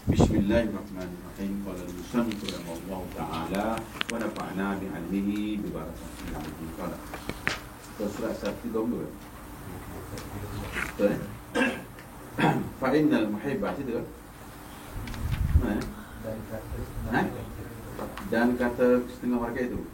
Bismillahirrahmanirrahim. Qala al-musannif rahimahullahu ta'ala wa nafa'na bi'ilmihi bi barakatihi. Qala. Surah 132. Betul. Fa innal muhibba itu kan? Dan kata setengah mereka itu.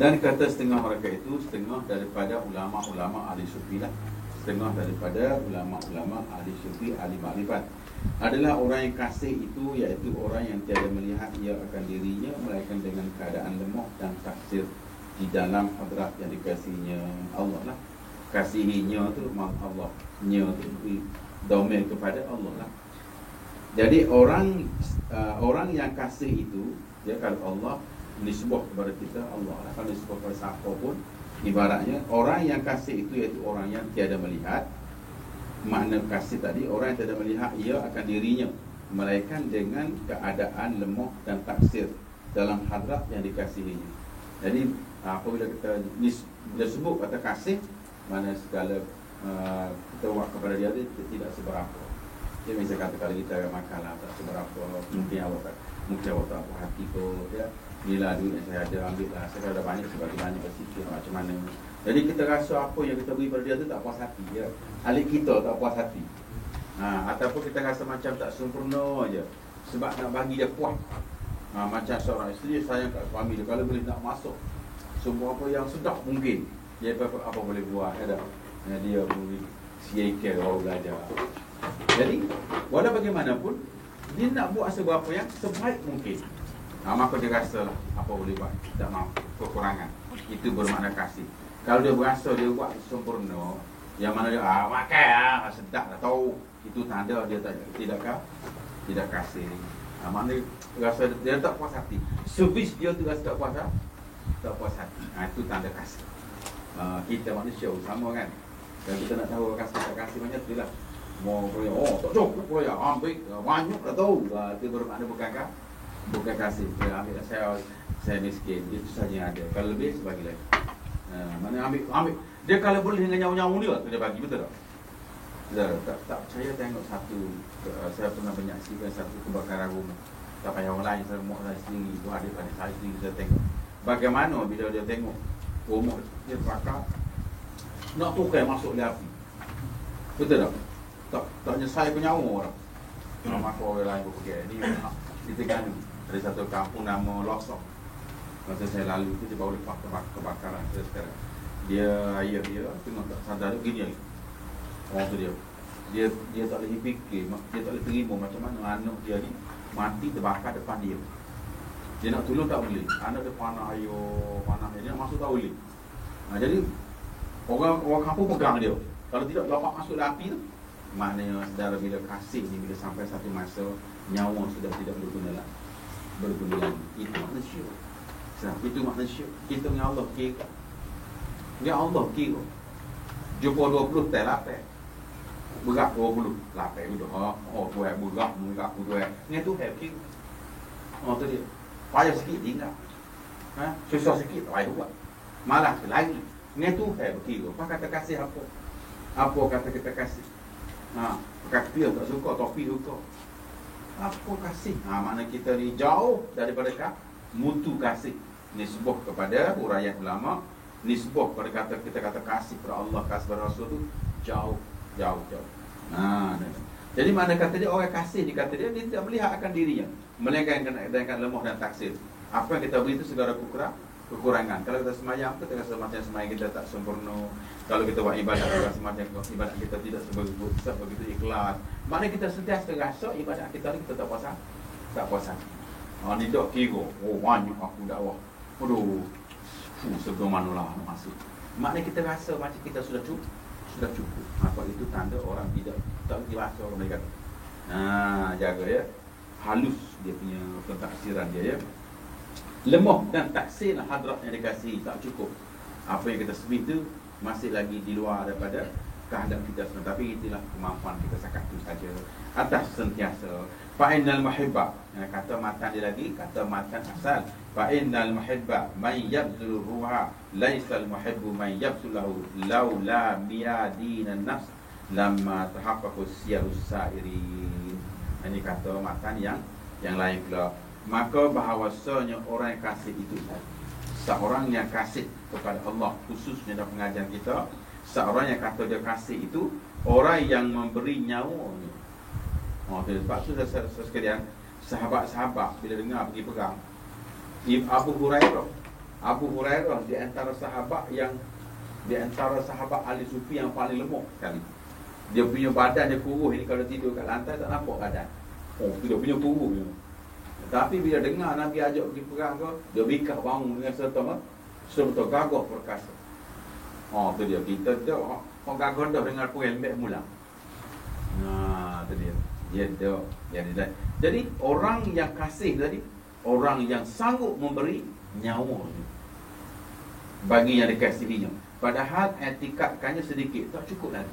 Dan kata setengah mereka itu setengah daripada ulama-ulama ahli sufi lah. Setengah daripada ulama-ulama ahli sufi, ahli makrifat adalah orang yang kasih itu, iaitu orang yang tiada melihat ia akan dirinya melainkan dengan keadaan lemah dan taksir di dalam hadrat yang dikasihinya Allah lah. Kasihinya tu Allah, nya tu domain kepada Allah lah. Jadi orang yang kasih itu, dia kalau Allah nisbah kepada kita Allah lah. Kalau nisbah kepada siapa pun, ibaratnya orang yang kasih itu iaitu orang yang tiada melihat. Makna kasih tadi, orang yang tidak melihat ia akan dirinya melainkan dengan keadaan lemah dan taksir dalam hadrat yang dikasihinya. Jadi apabila kita bila sebut kata kasih, mana segala kita buat kepada dia tidak seberapa. Dia misalnya kata kalau kita makan lah tak seberapa, mungkin awak tak puas hati kot ya. Bila duit yang saya ada ambil lah, saya ada banyak sebab banyak bersikir macam mana. Jadi kita rasa apa yang kita beri pada dia tu tak puas hati ya. Alik kita tak puas hati. Ataupun kita rasa macam tak sempurna aja sebab nak bagi dia puas. Macam seorang isteri sayang kat suami dia, kalau boleh nak masuk semua apa yang sedap mungkin, dia apa boleh buat ada. Dia boleh siapkan orang belajar. Jadi walau bagaimanapun dia nak buat seberapa yang sebaik mungkin. Maka dia rasa lah apa boleh buat, tak mampu, kekurangan. Itu bermakna kasih. Kalau dia berasa dia buat sempurna, yang mana dia makan sedap dah tahu, itu tanda dia tidak kasih. Makna rasa dia tak puas hati. Servis dia tu rasa tak puas hati. Itu tanda kasih. Kita manusia sama kan. Dan kita nak tahu kasih tak kasih macam tu lah. Mau boleh tak cukup boleh ambil banyak dah tahu. Itu bermakna bukan kasih. Dia ambil saya miskin, itu saja yang ada. Kalau lebih sebagi lagi. Mana ambil. Dia kalau boleh dengan nyawa-nyawa dia bagi, betul tak? Tak percaya tengok satu. Saya pernah menyaksikan satu kebakaran rumah. Tak payah orang lain, saya mau saya sendiri. Itu ada pada saya sendiri, saya tengok. Bagaimana bila dia tengok rumah dia terbakar, nak tukar masuk di api. Betul tak? Tak nyesai pun nyawa orang. Maka orang lain berfikir ni di Terengganu ada satu kampung nama Losok. Masa saya lalu tu dia baru lepas kebakaran sekarang. Ayah dia tengok tak sadar begini lagi. Orang tu dia tak boleh fikir, dia tak boleh terima macam mana anak dia ni mati terbakar depan dia. Dia nak tolong tak boleh. Anak dia panah dia nak masuk tak boleh. Jadi orang kampung pegang dia. Kalau tidak dapat masuk dalam api tu, maknanya saudara bila kasih ni bila sampai satu masa nyawa sudah tidak berguna lagi. Itu makna syirik. Itu makna syirik. Kita dengan Allah kira. Dia Allah kira. Jumpa 20 tel lapar. Berat 20 lapar tu. Tuan berat aku tuan. Ni tu have kira. Tu dia. Payah sikit tinggal. Susah sikit tak payah buat. Malah lagi. Ni tu have kira. Apa kata kasih apa? Apa kata kita kasih? Kata dia tak suka, topi suka. Apa kasih? Makna kita ni jauh daripada mutu kasih. Nisbah kepada huraian ulama, nisbah pada kita kata kasih kepada Allah, kasih kepada Rasul tu jauh. Jadi mana kata dia orang kasih, dia kata dia tidak melihat akan dirinya, melainkan dengan lemah dan taksir. Apa yang kita beri itu segala kekurangan. Kalau kita semayang, kita rasa macam semayang kita tak sempurna. Kalau kita buat ibadat, kita rasa macam ibadat kita tidak begitu ikhlas. Maknanya kita sentiasa rasa ibadat kita ni kita tak puas hati. Ni tak kira, banyak aku dakwah. Sebelum mana lah nak masuk. Maknanya kita rasa macam kita sudah cukup. Apa itu tanda orang tak dirasa orang mereka. Jaga ya. Halus dia punya pentafsiran dia ya. Lemah dan taksir hadrat yang dikasihi tak cukup. Apa yang kita sebut itu masih lagi di luar daripada kehendak kita sebenarnya. Tapi itulah kemampuan kita sekat itu saja. Atas sentiasa. Fa'innal muhibba. Kata matan dia lagi, kata matan asal. Fa'innal muhibba man yabzul ruha laisal muhibbu man yabzul lahu laula miyadinan nafs lamma tahaqqaqu siyarus sa'irin. Ini ni kata matan yang lain pula. Maka bahawasanya orang yang kasih itu, seorang yang kasih kepada Allah, khususnya dalam pengajian kita, seorang yang kata dia kasih itu orang yang memberi nyawanya. Sebab tu sekalian, sahabat-sahabat bila dengar pergi perang, Abu Hurairah di antara sahabat ahli sufi yang paling lemah sekali. Dia punya badan dia kurus ni, kalau tidur kat lantai tak nampak badan. Dia punya kurus ni. Tapi bila dengar Nabi ajak pergi perang ke, dia bikah bangun dengan serta gagah perkasa. Tu dia, kita dah orang gagah dah dengar perang lembek mula. Tu dia. Jadi orang yang kasih tadi, orang yang sanggup memberi nyawa bagi yang dikasihinya, padahal etikatkannya sedikit, tak cukup lagi.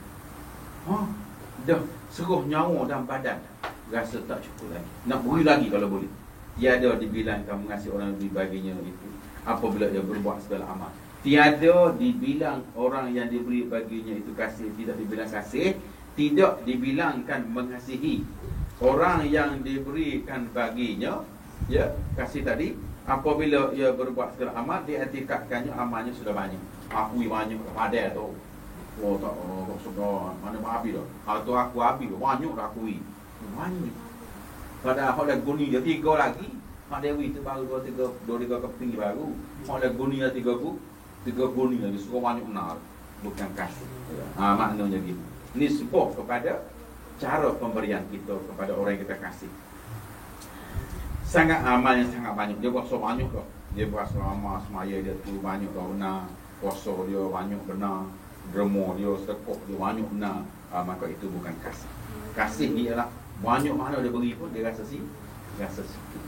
Dah seruh nyawa dalam badan, rasa tak cukup lagi, nak beri lagi kalau boleh. Tiada dibilangkan mengasihi orang yang dibaginya itu apabila dia berbuat segala amal. Tiada dibilang orang yang diberi baginya itu kasih, tidak dibilang kasih. Tidak dibilangkan mengasihi orang yang diberikan baginya, ya, kasih tadi, apabila ia berbuat segala amal, dietikatkannya amalnya sudah banyak. Akui banyak pada tu. Tak sudah mana habis dah. Kalau tu aku habis banyak dah akui. Banyak. Padahal dah guni dia 3 lagi. Mak Dewi tu baru 2-3 keping baru. Mak dah guni dah 3 guni lagi. Suruh banyak benar. Bukan kasih. Maknanya gitu. Ini sebab kepada cara pemberian kita kepada orang yang kita kasih. Sangat amal yang sangat banyak. Dia berasa banyak dah. Dia berasa amal semaya dia tu banyak dah benar. Puasa dia banyak benar. Derma dia, sedekah dia banyak benar. Maka itu bukan kasih. Kasih ni ialah banyak mana dia beri pun dia rasa sikit.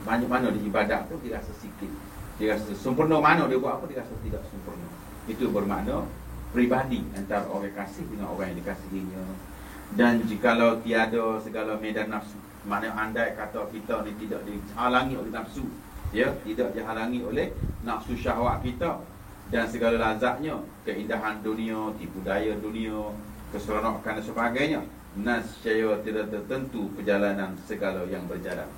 Banyak mana dia ibadat pun dia rasa sikit. Dia rasa sempurna mana dia buat apa dia rasa tidak sempurna. Itu bermakna pribadi antara orang kasih dengan orang yang dikasihinya. Dan jikalau tiada segala medan nafsu, mana andai kata kita ni tidak dihalangi oleh nafsu, ya, tidak dihalangi oleh nafsu syahwat kita dan segala lazatnya, keindahan dunia, tipu daya dunia, keseronokan dan sebagainya, nascaya tidak tertentu perjalanan segala yang berjalan.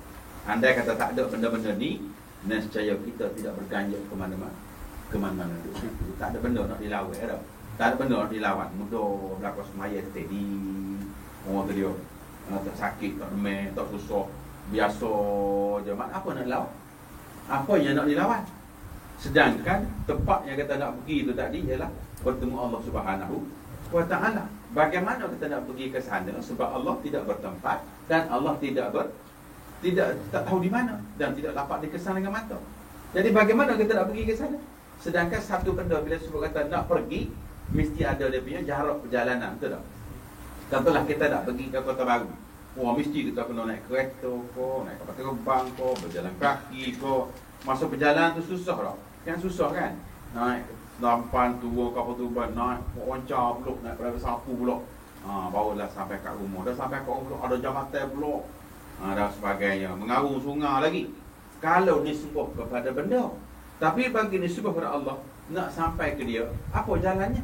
Andai kata tak ada benda-benda ni, nascaya kita tidak berganjak ke mana-mana. Tak ada benda nak dilawan dah. Tak ada benda nak dilawan. Mudah berlaku semaya steady. Orang tu dia tak sakit, tak demam, tak susah, biasa je. Apa nak lawan? Apa yang nak dilawan? Sedangkan tempat yang kita nak pergi tu tadi ialah bertemu Allah Subhanahu wa Ta'ala. Bagaimana kita nak pergi ke sana? Sebab Allah tidak bertempat dan Allah tak tahu di mana dan tidak dapat dikesan dengan mata. Jadi bagaimana kita nak pergi ke sana? Sedangkan satu benda bila sebut kata nak pergi, mesti ada dia punya jarak perjalanan, betul tak? Katalah kita nak pergi ke Kota Baru. Mesti kita kena naik kereta ko, naik kapal terbang ko, berjalan kaki ko. Masa perjalanan tu susah tak? Kan susah kan? Naik lampan turun kapal terbang, naik oncar pulak, naik pada sapu pulak. Barulah sampai kat rumah. Dah sampai kat rumah ada jambatan pulak. Dan sebagainya. Mengarung sungai lagi. Kalau nisbah kepada benda. Tapi bagi nisbah kepada Allah, nak sampai ke dia, apa jalannya?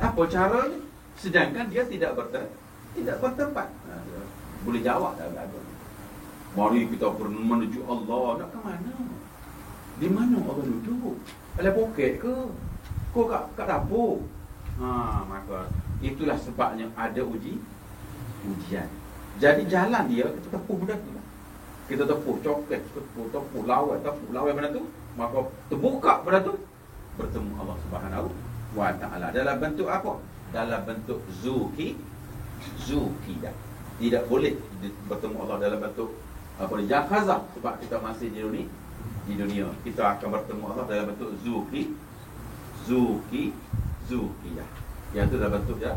Apa caranya? Sedangkan dia tidak bertempat. Boleh jawab dah agak. Mari kita menuju Allah. Nak ke mana? Di mana Allah duduk? Dalam poket ke? Kau kat dapur? Maka itulah sebabnya ada ujian. Jadi jalan dia, kita tepuh benda tu. Kita tepuh coklat, tepuh lawan benda tu. Maka terbuka benda tu, bertemu Allah Subhanahu wa Ta'ala. Dalam bentuk apa? Dalam bentuk zukidah. Tidak boleh bertemu Allah dalam bentuk apa ni, jakhazah. Sebab kita masih di dunia. Kita akan bertemu Allah dalam bentuk zukidah. Yang itu dalam bentuk ya,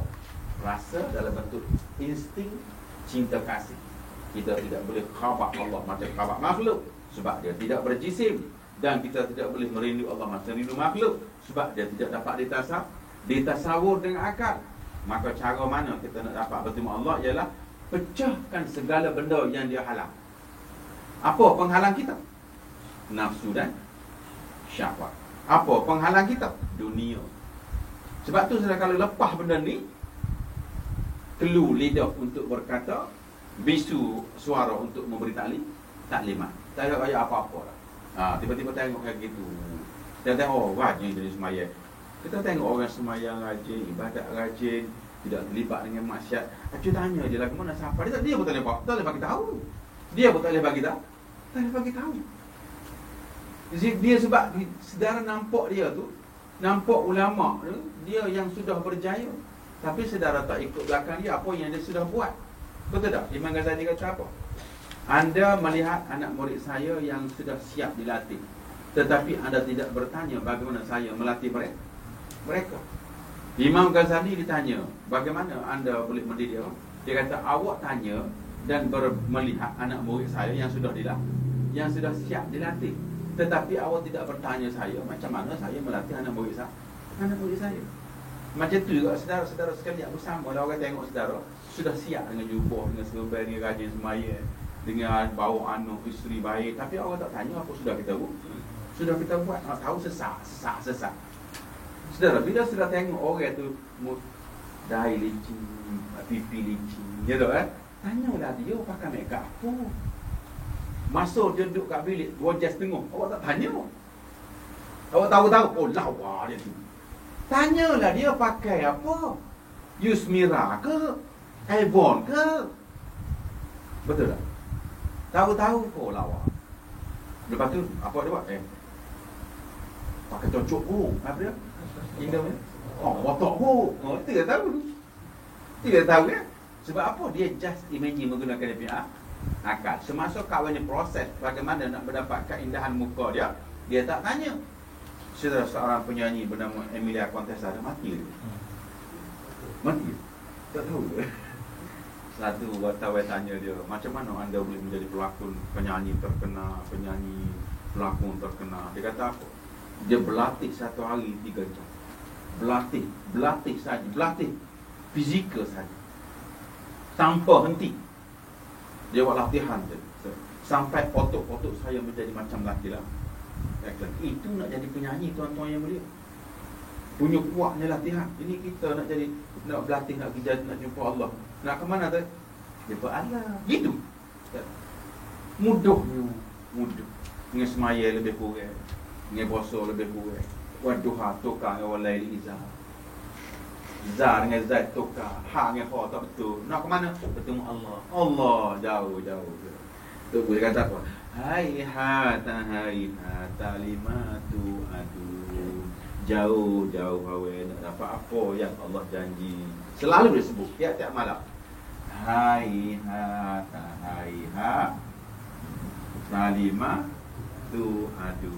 rasa, dalam bentuk insting cinta kasih. Kita tidak boleh khabar Allah macam khabar makhluk, sebab dia tidak berjisim. Dan kita tidak boleh merindu Allah macam rindu makhluk, sebab dia tidak dapat ditasawur dengan akal. Maka cara mana kita nak dapat bertemu Allah ialah pecahkan segala benda yang dia halang. Apa penghalang kita? Nafsu dan syahwat. Apa penghalang kita? Dunia. Sebab tu kalau lepas benda ni, kelu lidah untuk berkata bisu suara untuk memberi taklimat. Tak ada ayat apa-apa lah. Tiba-tiba tengok kayak gitu. Kita tengok orang yang jadi semayang. Kita tengok orang semayang rajin, ibadat rajin, tidak terlibat dengan maksiat. Acik tanya dia lah, mana siapa? Dia pun tak boleh bagi tahu. Dia pun tak boleh bagi tahu. Tak boleh bagi tahu. Dia sebab saudara nampak dia tu, nampak ulama tu, dia yang sudah berjaya. Tapi saudara tak ikut belakang dia apa yang dia sudah buat. Betul tak? Imam Ghazali kata apa? Anda melihat anak murid saya yang sudah siap dilatih, tetapi anda tidak bertanya bagaimana saya melatih mereka. Imam Ghazali ditanya, bagaimana anda boleh mendidik orang? Dia kata, awak tanya dan melihat anak murid saya yang sudah dilatih, yang sudah siap dilatih, tetapi awak tidak bertanya saya macam mana saya melatih anak murid saya. Macam tu juga saudara-saudara sekalian bersama lah, orang tengok saudara sudah siap dengan jubah, dengan serban, dengan rajin sembahyang, dengan bawa anak isteri baik, tapi orang tak tanya apa sudah kita buat. Sudah kita buat, tahu sesak. Saudara, bila sudah tengok orang tu dahi licin, pipi licin, gitu kan? Tanyalah dia pakai make up apa. Masuk dia duduk kat bilik 2 jam setengah, awak tak tanya. Awak tahu-tahu, oh lawa dia tu. Tanyalah dia pakai apa. Yusmira ke? Avon ke? Betul tak? Tahu-tahu, oh lawa. Lepas tu, apa dia buat? Pakai cocok apa dia? Hingga mana? Botok tidak tahu. Tidak tahu ya. Sebab apa? Dia just imagine menggunakan dia punya akal. Semasa kawannya proses bagaimana nak mendapat keindahan muka dia, dia tak tanya. Seorang penyanyi bernama Emilia Contessa ada mati. Mati? Tak tahu. Satu wartawan tanya dia, macam mana anda boleh menjadi pelakon, penyanyi terkenal, pelakon terkenal? Dia kata apa? Dia berlatih 1 hari 3 jam. Berlatih saja, berlatih fizikal saja, tanpa henti. Dia buat latihan je sampai otot-otot saya menjadi macam laki-laki. Itu nak jadi penyanyi, tuan-tuan yang mulia, punya kuatnya latihan. Ini kita nak jadi, nak berlatih, nak pergi, nak jumpa Allah, nak ke mana tu? Jumpa Allah. Gitu. Mudah. Dengan semaya lebih kurang, dengan puasa lebih kurang. Waduha tukar dengan walaili izah, Zah dengan Zaid tukar, Ha dengan Kha tak betul. Nak ke mana? Bertemu Allah jauh. Tu boleh kata apa? Haihata limatu adu. Jauh awal nak dapat apa yang Allah janji. Selalu disebut tiap-tiap malam. Haihata limatu adu.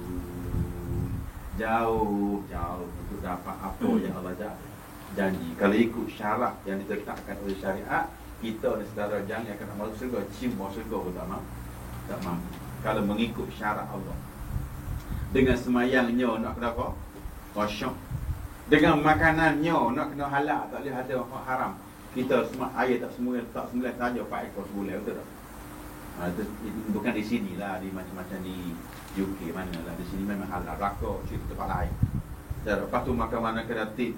Jauh untuk dapat apa yang Allah janji. Kalau ikut syarat yang ditetapkan oleh syariat, kita dan saudara jangan akan masuk syurga, cium bau syurga pun tak mampu. Kalau mengikut syarat Allah, dengan semayangnya nak kena apa? Kosong. Dengan makanannya nak kena halal, tak boleh ada haram. Kita semua air tak semula saja 4 ekor sebulan, betul tak? Itu bukan di sini lah, di macam-macam di UK mana lah. Di sini memang halal, rakok cerita tempat lain. Lepas tu makan mana kena tip.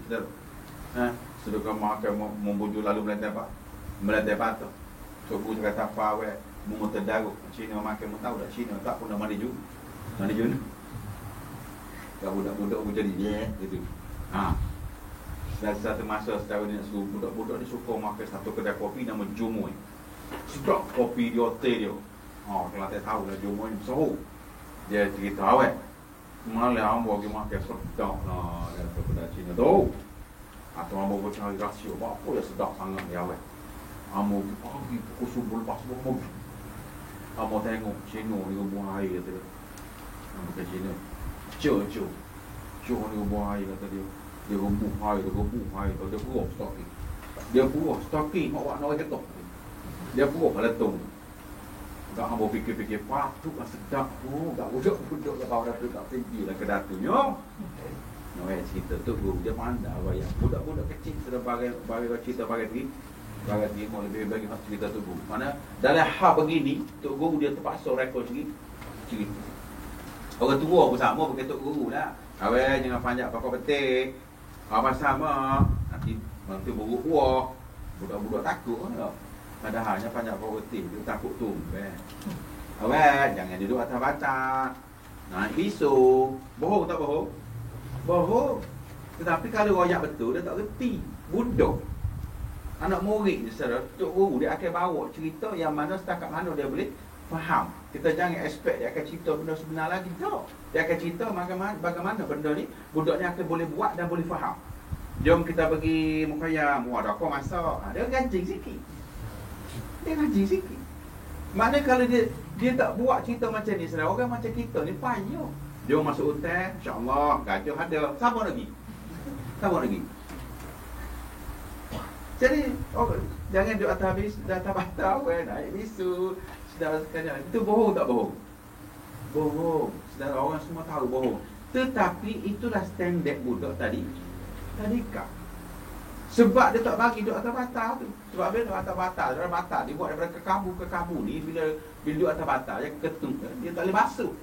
Sudah kau makan membujuk lalu melantai patah. So guru kata apa awak mau terdaruk. Cina makan mau tahu tak Cina tak pun mandi jun. Kau budak-budak pun jadi gitu. Dan satu masa setahun ni nak suruh budak-budak ni suka makan satu kedai kopi nama Jumoy. Sedap kopi di hotel dia. Kalau tak tahu lah Jumoy ni besar. Dia cerita awak. Malah ambo pergi makan sedap lah dalam kedai Cina tu. Atau ambo cari rasio apa yang sedap sangat ni awak. Ambo pergi pukul subuh lepas subuh. Ambo tengok Cina ni buang air kata dia. Ambo ke Cina. Cuh ni buang air kata dia. Dia rembuh air, dia buruh stocking. Dia buruh stocking awak nak ketok. Dia buruh letung. Tak ambo fikir-fikir patutlah sedap tu. Tak budak-budak lah kau dah tu tak tinggi lah kedatunya. Cerita tu guru dia pandai bayang. Budak-budak kecil sudah bagi cerita bagi mau lebih bagi cerita tu guru. Mana dalam hal begini Tok Guru dia terpaksa rekod cerita. Orang tua pun sama pakai Tok Guru lah. Awak jangan panjang pakar petik. Apa sama nanti buruk buah. Budak-budak takut lah. Padahalnya panjat pohon beting tu takut tumbang. Awet, jangan duduk atas batang. Naik bisu. Bohong tak bohong? Bohong. Tetapi kalau royak betul, dia tak reti. Budak. Anak murid je saudara, Tok Guru dia akan bawa cerita yang mana setakat mana dia boleh faham. Kita jangan expect dia akan cerita benda sebenar lagi. Tak. Dia akan cerita bagaimana benda ni budak ni akan boleh buat dan boleh faham. Jom kita pergi mukayam, ada kau masak. Dia gaji sikit. Dia gaji sikit. Mana kalau dia tak buat cerita macam ni, saudara, orang macam kita ni payah. Jom masuk hotel, insya-Allah gajah ada. Siapa lagi? Siapa lagi? Jadi jangan duduk atas habis atas batang naik bisu. Saudara sekalian, itu bohong tak bohong? Bohong. Saudara, orang semua tahu bohong. Tetapi itulah standard budak tadi kah? Sebab dia tak bagi duduk atas batang tu. Sebab dia duduk atas batang, dalam batang dia buat daripada kekabu ni, bila duduk atas batang dia ketung, dia tak boleh basuh.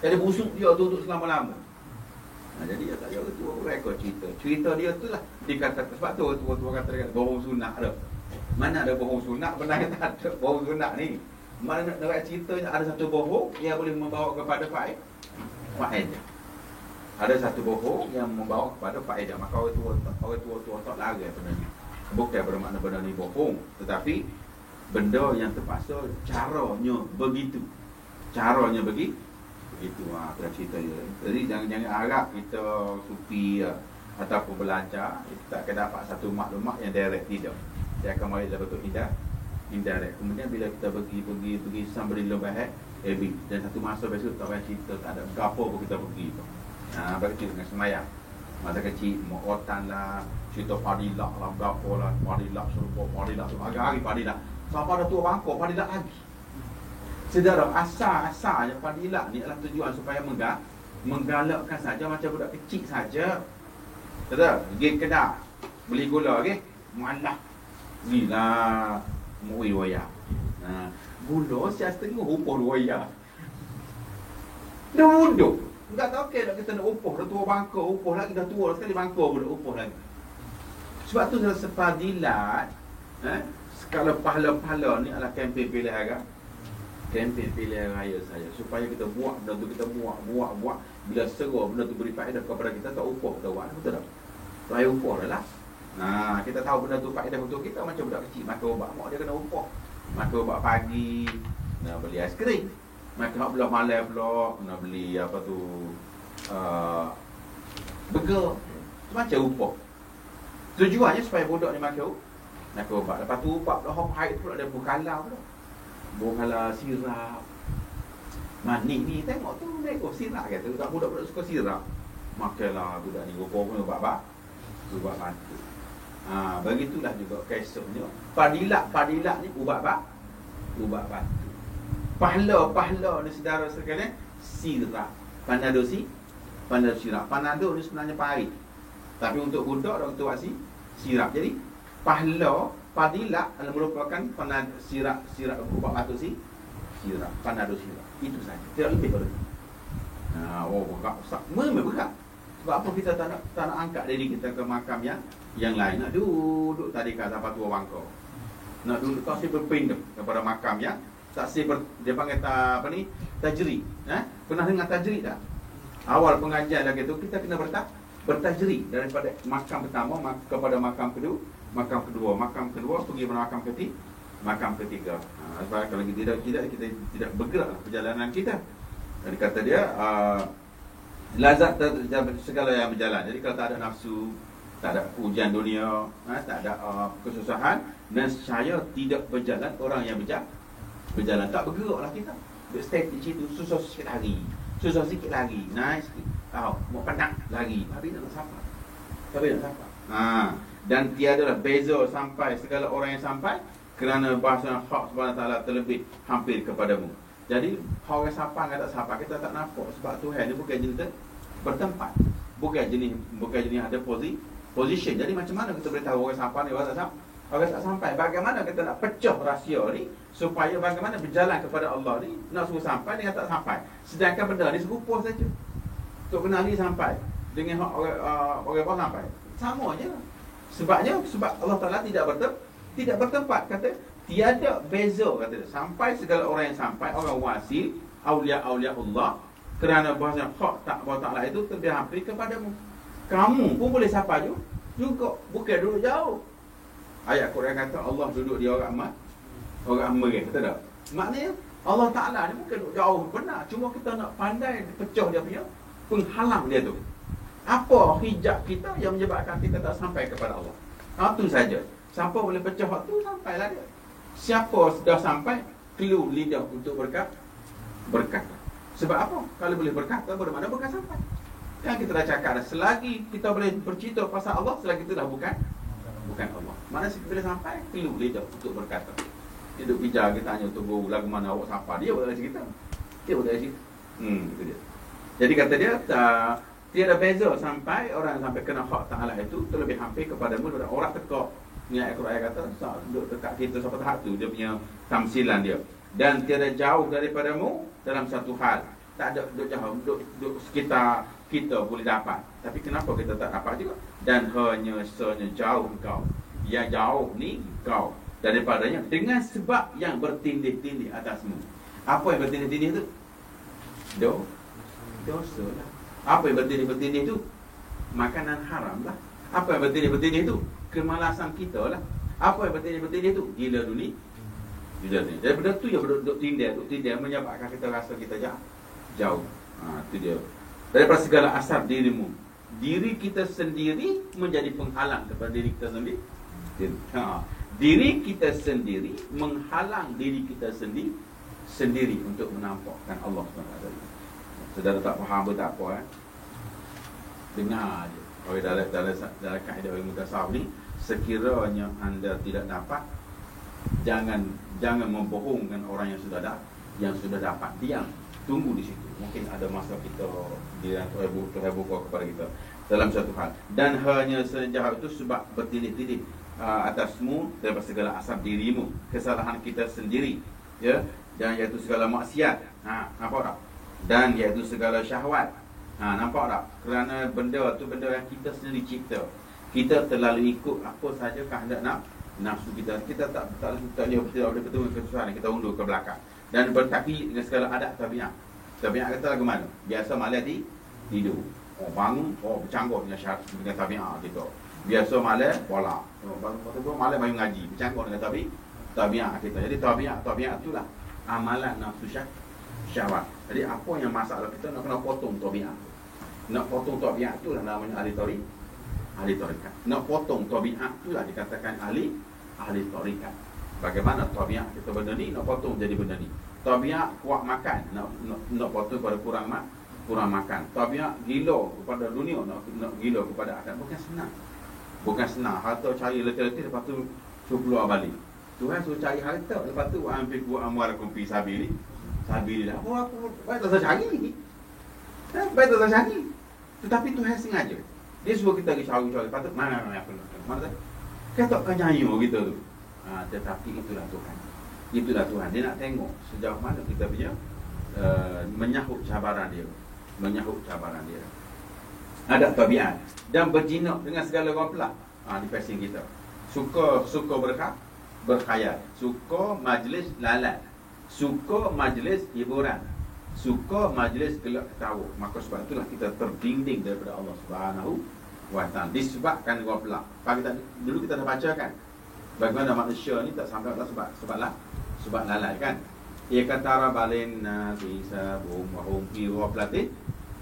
Jadi busuk dia tu untuk selama-lama. Jadi dia tak jauh tua rekod cerita dia tu lah dikatakan. Sebab tu tua kata dekat bohong sunat dah. Mana ada bohong sunat, benar tak ada bohong sunat ni. Mana nak ceritanya ada satu bohong yang boleh membawa kepada faedah. Ada satu bohong yang membawa kepada faedah. Maka orang tua tak larang benda ni. Bukan bermakna benda ni bohong, tetapi benda yang terpaksa caranya begitu. Caranya begitu. Kita cerita dia. Jadi jangan harap kita sufi ataupun belajar kita akan dapat satu maklumat yang direct, tidak. Dia akan mari dalam bentuk indirect. Kemudian bila kita pergi sambil bahas dan satu masa besok tak payah cerita, tak ada gapo pun kita pergi. Bagi cerita dengan semayang. Masa kecil mu'otan lah, cerita padilah lah, gapo lah, padilah serupa, padilah tu hari-hari padilah. Sampai ada tua bangkok padilah lagi. Saudara, asal-asalnya padilah ni adalah tujuan supaya menggalakkan saja macam budak kecil saja. Saudara, pergi kedai beli gula, okey? Malah gila muih wayar. Gula siap setengah upah wayar. Dah mudah. Enggak tahu okey nak kita nak upah, dah tua bangkok upah lagi, dah tua sekali bangkok pun upah lagi. Sebab tu sepadilat, skala pahala-pahala ni adalah kempen pilihan raya. Kempen pilihan raya saya supaya kita buat benda tu, kita buat. Bila seru benda tu beri faedah kepada kita, tak upah kita buat, betul tak? Raya upah dah lah. Kita tahu benda tu faedah untuk kita. Macam budak kecil makan ubat, mak dia kena upah. Makan ubat pagi, nak beli aiskrim. Makan hak belah malam pula, nak beli apa tu, burger. Macam upah. Tujuannya supaya budak ni makan ubat. Lepas tu ubat pula hak haid pula, ada bukalah pula. Bukalah sirap. Manis ni tengok tu mereka sirap kata. Budak-budak suka sirap. Makanlah budak ni rupa-rupa ubat batu. Begitulah juga kesoknya. Padilat ni ubat batu. Pahala ni saudara sekalian, sirap. Panado sirap. Panado ni sebenarnya pahit. Tapi untuk budak dan untuk wasi sirap. Jadi padilat adalah merupakan sirap ubat batu sirap. Panado sirap. Itu saja. Tidak lebih pada itu. Berat Ustaz. Memang berat. Sebab apa kita tak nak angkat diri kita ke makam yang lain. Nak duduk tadi kata apa tua bangkok. Nak duduk tak si berpindah kepada makam yang tak si dia panggil apa ni? Tajri. Pernah dengar tajri tak? Awal pengajian lagi tu kita kena bertajri daripada makam pertama kepada makam kedua, makam kedua pergi ke makam ketiga. Sebab kalau kita tidak bergerak perjalanan kita. Jadi kata dia lazat segala yang berjalan. Jadi kalau tak ada nafsu, tak ada ujian dunia, tak ada kesusahan, dan saya tidak berjalan, orang yang berjalan tak bergeraklah kita. Duduk stay di situ, susah sikit lagi, naik sikit, mau penat lagi, habis nak sampai. Dan tiadalah beza sampai segala orang yang sampai, kerana bahasa hak Subhanahu Wa Taala terlebih hampir kepadamu. Jadi orang sampai dengan tak sampai kita tak nampak, sebab Tuhan ni bukan jenis bertempat, bukan jenis ada position. Jadi macam mana kita boleh tahu orang sampai ni orang tak sampai? Bagaimana kita nak pecah rahsia ni supaya bagaimana berjalan kepada Allah ni, nak suruh sampai dengan tak sampai. Sedangkan benda ni serupa saja. Untuk kenali sampai dengan orang sampai. Sama je. Sebab Allah Taala tidak tidak bertempat. Kata tiada beza, kata sampai segala orang yang sampai, orang wasil, aulia-aulia Allah, kerana bahasa hak tak Allah Ta'ala itu lebih hampir kepadamu. Kamu pun boleh sapa juga, bukan duduk jauh. Ayat Quran kata Allah duduk di orang mereka, kata tak? Maknanya Allah Ta'ala ni bukan duduk jauh, benar. Cuma kita nak pandai pecah dia punya penghalang dia tu. Apa hijab kita yang menyebabkan kita tak sampai kepada Allah? Itu saja. Siapa boleh pecah waktu, sampailah dia. Siapa sudah sampai, kelu lidah untuk berkata. Sebab apa? Kalau boleh berkata, bermakna bukan sampai. Yang kita dah cakap dah, selagi kita boleh bercerita pasal Allah, selagi itu dah bukan Allah. Mana kita boleh sampai, kelu lidah untuk berkata. Hidup bijak, kita tanya tunggu lagu mana awak sampai, dia boleh cerita. Dia boleh cerita. Itu dia. Jadi kata dia, tiada beza sampai orang sampai kena hak Ta'ala itu terlebih hampir kepadamu daripada orang tekak. Ni ayat Quran kata duduk dekat kita sampai tahap tu, dia punya tamsilan dia. Dan tiada jauh daripadamu dalam satu hal. Tak ada duduk jauh, duduk sekitar kita boleh dapat. Tapi kenapa kita tak dapat juga? Dan hanya jauh kau. Yang jauh ni kau daripadanya dengan sebab yang bertindih-tindih atasmu. Apa yang bertindih-tindih tu? Dosa lah. Apa yang bertindih-bertindih itu? Makanan haram lah. Apa yang bertindih-bertindih itu? Kemalasan kita lah. Apa yang bertindih-bertindih itu? Gila dunia. Jadi benda tu yang duduk tindih menyebabkan kita rasa kita jauh. Itu dia. Daripada segala asar dirimu, diri kita sendiri menjadi penghalang kepada diri kita sendiri. Diri kita sendiri menghalang diri kita sendiri untuk menampakkan Allah SWT. Saudara tak faham pun tak apa, dengar je. Kalau dalam kaedah ilmu tasawuf ni, sekiranya anda tidak dapat, jangan membohongkan orang yang sudah dapat. Diam, tunggu di situ. Mungkin ada masa kita dia Tuhan buka kepada kita dalam satu hal. Dan hanya sejauh itu sebab bertindih-tindih atasmu daripada segala asap dirimu, kesalahan kita sendiri, ya, dan iaitu segala maksiat. Nampak tak? Dan iaitu segala syahwat. Nampak tak? Kerana benda tu benda yang kita sendiri cipta. Kita terlalu ikut apa saja kehendak nafsu kita. Kita tak boleh betul kesusahan, kita undur ke belakang. Dan bertaklid dengan segala adat tabiat. Tabiat kata lagu mana? Biasa malam tidur. Bangun, bercanggah dengan tabiat kita. Biasa malam bola. Malam main ngaji, bercanggah dengan tabiat kita. Jadi tabiat itulah amalan nafsu syahwat. Jadi apa yang masalah kita nak kena potong tabiat. Nak potong tabiat itulah namanya ahli tarikat. Nak potong tabiat itulah dikatakan ahli tarikat. Bagaimana tabiat kita benda ni nak potong jadi benda ni. Tabiat kuat makan, nak potong pada kurang makan. Tabiat gila kepada dunia, nak gila kepada akhirat. Bukan senang. Harta cari letih-letih, lepas tu keluar balik. Tuhan suruh cari harta, lepas tu ambil buat amwalakum fi sabilillah. Apa baik tak cari. Baik tak cari. Tetapi Tuhan sengaja. Dia suruh kita pergi cari-cari. Patut mana apa nak. Mana tak? Kita tak kenyayu gitu tu. Tetapi itulah Tuhan. Dia nak tengok sejauh mana kita punya menyahut cabaran dia. Ada tabiat dan berjinak dengan segala orang pelak. Di pasing kita. Suka berkhayal, suka majlis lalat, suka majlis hiburan, suka majlis gelak ketawa. Maka sebab itulah kita terdinding daripada Allah Subhanahu wa Ta'ala. Disebabkan orang pelak. Dulu kita dah baca kan, bagaimana manusia ni tak sampai Allah sebab lalai kan. Ia kata rabalina bisa wa hum fi ghaflatin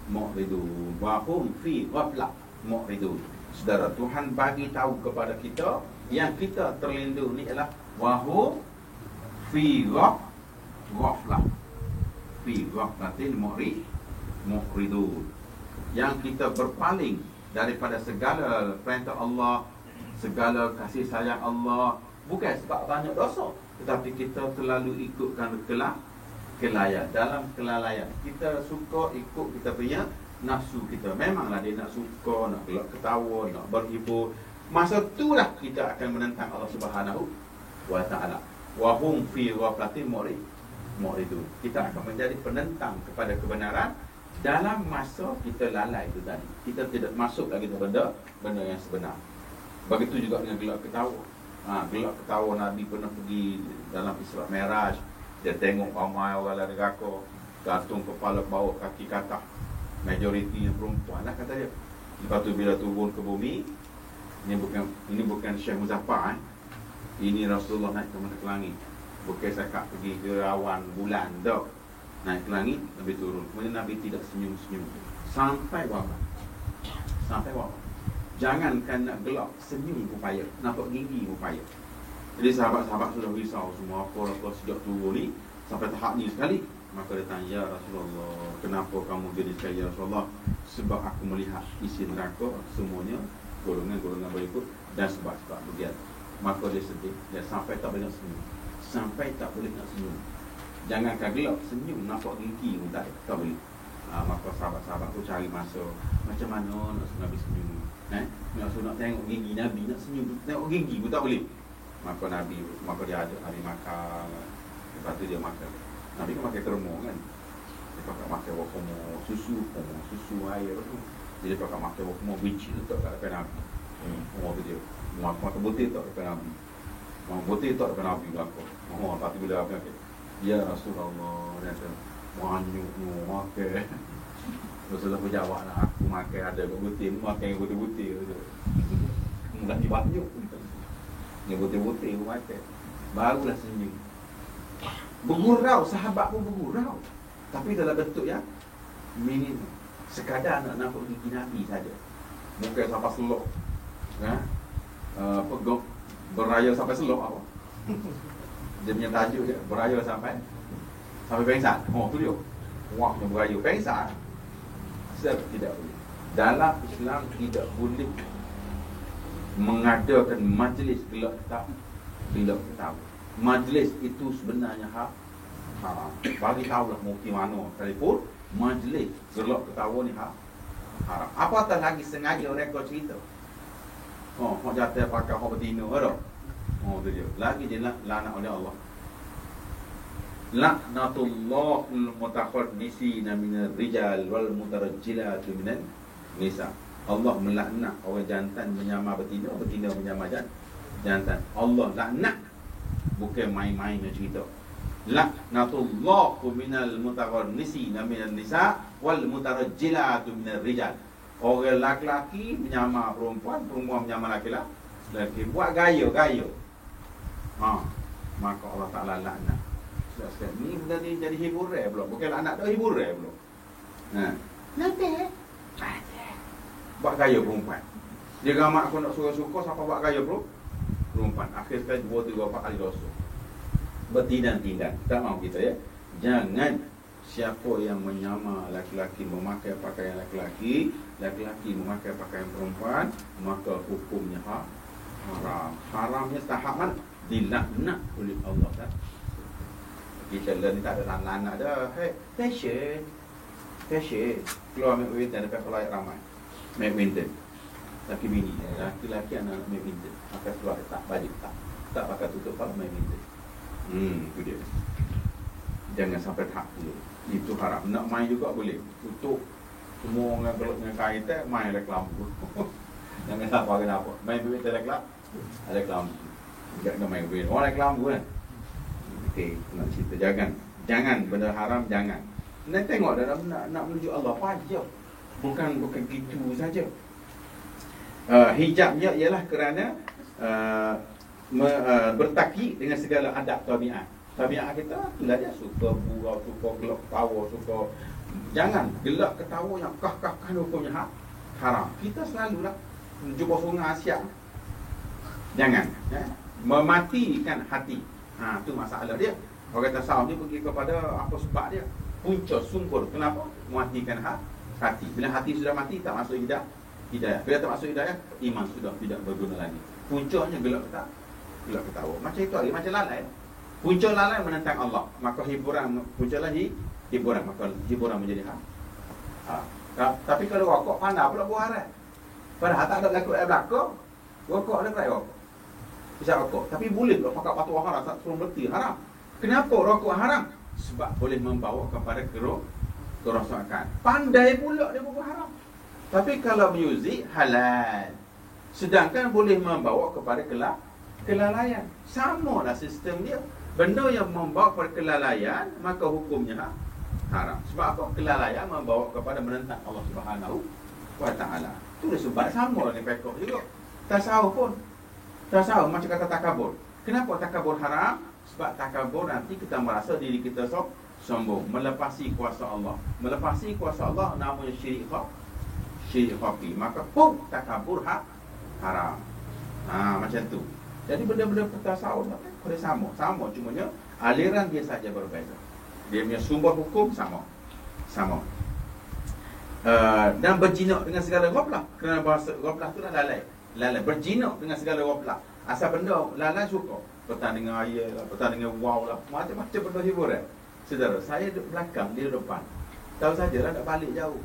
mu'ridun wa hum fi ghaflah mu'ridun. Saudara, Tuhan bagi tahu kepada kita yang kita terlindung ni ialah wa hum fi ghaflah fi ghaflatin mu'ridun. Yang kita berpaling daripada segala perintah Allah, segala kasih sayang Allah, bukan sebab banyak dosa, tetapi kita terlalu ikutkan kelalaian. Dalam kelalaian kita suka ikut kita punya nafsu kita. Memanglah dia nak suka, nak gelak ketawa, nak berhibur. Masa itulah kita akan menentang Allah Subhanahu wa Ta'ala. Wa hum fi ghaflatin mu'ridun. Kita akan menjadi penentang kepada kebenaran dalam masa kita lalai itu tadi. Kita tidak masuk lagi kepada benda yang sebenar. Begitu juga dengan gelak ketawa. Gelak ketawa Nabi pernah pergi dalam Isra Mi'raj. Dia tengok ramai orang lari raka, gantung kepala bawa kaki katak. Majoriti perempuan lah kata dia. Lepas tu bila turun ke bumi, ini bukan Syekh Muzaffar Ini Rasulullah naik ke langit. Bukan cakap pergi ke awan bulan tak. Naik ke langit, Nabi turun. Kemudian Nabi tidak senyum-senyum sampai wafat. Sampai wafat. Jangankan nak gelak, senyum pun payah, nampak gigi pun payah. Jadi sahabat-sahabat sudah risau semua, apa sejak turun ni sampai tahap ni sekali. Maka dia tanya, ya Rasulullah, kenapa kamu jadi sekali ya Rasulullah? Sebab aku melihat isi neraka semuanya golongan-golongan berikut dan sebab-sebab begitu. Maka dia sedih, dia sampai tak boleh nak senyum. Sampai tak boleh nak senyum. Jangankan gelak, senyum nampak gigi pun tak boleh. Maka sahabat-sahabat tu cari masa, macam mana nak Nabi senyum. Nak tengok gigi Nabi, nak senyum, tengok gigi pun tak boleh. Maka dia ada hari makan. Lepas tu dia makan. Nabi kan makan termuk kan. Dia pakai makan wakomo susu air tu. Jadi dia pakai makan wakomo biji letak kat depan Nabi. Tu dia. Makan butir tak depan Nabi. Makan butir tak depan Nabi belakang. Lepas tu bila Nabi kata, ya Rasulullah, dia kata, wanyuk makan. Rasulullah pun jawab lah, aku makan ada kat butir, makan yang butir-butir tu. Mula dibanyuk. Yang butir-butir pun makan. Barulah senyum. Bergurau, sahabat pun bergurau. Tapi dalam bentuk yang minimum. Sekadar nak nampak gigi Nabi saja. Bukan sampai selok. Beraya sampai selok apa? Dia punya tajuk dia, beraya sampai pengsan. Tu dia. Wah, yang beraya pengsan. Tidak boleh. Dalam Islam tidak boleh mengadakan majlis gelak ketawa. Majlis itu sebenarnya haram. Bagi tahulah mufti mana sekalipun, majlis gelak ketawa ni haram. Apatah lagi sengaja mereka cerita. Hak jatuh pakai hak betina dah. Tu dia. Lagi dia laknat oleh Allah. Laknatullahul mutakhannisiina minal rijal wal mutarajjilati minan nisa. Allah melaknat orang jantan menyamar betina, betina menyamar jantan. Allah laknat. Bukan main-main nak cerita. Laknatullahu minal mutakhannisiina minan nisa wal mutarajjilati minal rijal. Orang lelaki menyamar perempuan, perempuan menyamar lelaki. Buat gaya-gaya. Maka Allah Ta'ala laknat. Ni benda ni jadi hiburan pula. Bukan laknat dah, hiburan pula. Nanti buat gaya perempuan. Dia gamak aku nak suka-suka siapa buat gaya perempuan. Akhir sekali 2, 3, 4 kali dosa. Bertindak-tindak. Tak mahu kita ya. Jangan siapa yang menyamar laki-laki memakai pakaian laki-laki, laki-laki memakai pakaian perempuan, maka hukumnya haram. Haramnya tahap mana? Dilaknat oleh Allah kan. Kita ni tak ada lanak dah. Fashion. Keluar Mac Winton dekat pelayak ramai. Mac Winton. Laki bini, laki-laki anak-anak Mac Winton. Pakai seluar tak baju tak pakai tutup kepala Mac Winton. Itu dia. Jangan sampai tak tu. Itu haram. Nak main juga boleh. Tutup semua orang gelap dengan kain tak main ada kelambu. Jangan sampai kenapa. Main Mac Winton ada kelambu. Jangan main Winton. Orang ada kelambu kan. Okey, nak cerita jangan benda haram jangan. Nak tengok dalam nak menuju Allah saja. Bukan gitu saja. Hijabnya ialah kerana bertaki dengan segala adab tabiat. Tabiat kita itulah dia suka gurau, suka gelak ketawa, suka jangan gelak ketawa yang kah-kah hukumnya haram. Kita selalulah jumpa sungai Asia. Jangan mematikan hati. Tu masalah dia. Orang kata saum ni pergi kepada apa sebab dia? Punca sungkur. Kenapa? Mematikan hati. Bila hati sudah mati tak masuk hidayah. Bila tak masuk hidayah, iman sudah tidak berguna lagi. Puncanya gelak ketawa. Macam itu lagi, macam lalai. Punca lalai menentang Allah. Maka hiburan, punca lagi hiburan. Maka hiburan menjadi Tapi kalau rokok pandai pula buah haram. Padahal tak ada laku belakang. Rokok ada berai rokok. Bisa rokok. Tapi boleh pula pakai patuah haram. Tak suruh berhenti haram. Kenapa rokok haram? Sebab boleh membawa kepada kerosakan. Pandai pula dia buat haram. Tapi kalau muzik halal. Sedangkan boleh membawa kepada kelalaian. Sama lah sistem dia. Benda yang membawa kepada kelalaian, maka hukumnya haram. Sebab apa? Kelalaian membawa kepada menentang Allah Subhanahu wa Ta'ala. Itu dah sebab sama dengan fiqh juga. Tasawuf pun. Tasawuf macam kata takabur. Kenapa takabur haram? Sebab takabur nanti kita merasa diri kita sombong, melepasi kuasa Allah. Melepasi kuasa Allah namanya syirik khafi. Maka pun takabur haram. Macam tu. Jadi benda-benda tasawuf boleh sama. Cumanya aliran dia saja berbeza. Dia punya sumber hukum sama. Dan berjinak dengan segala ghaflah. Kerana bahasa ghaflah tu dah lalai. Berjinak dengan segala ghaflah. Asal benda lalai suka. Petang dengan ayat lah, petang dengan wow lah, macam-macam benda hiburan. Saudara, saya duduk belakang, dia duduk depan. Tahu saja lah, nak balik jauh.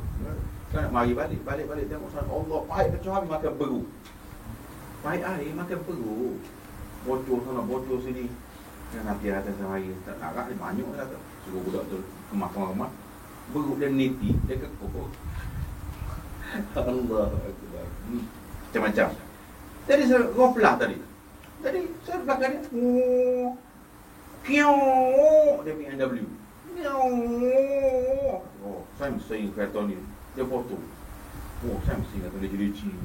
Kan nak mari balik tengok sana. Allah, pahit kecuali makan beru. Pahit air makan beru. Bocor sana, bocor sini. Dan nanti atas saya tak nak dia banyak lah tu. Suruh budak tu kemas. Beru dia niti, dia kekok. Allah Akbar. Macam-macam. Jadi saya ghaflah tadi. Jadi saya belakang dia, dia BMW. Saya mesti ingat kereta ni. Dia foto. Saya mesti ingat dia jadi cik.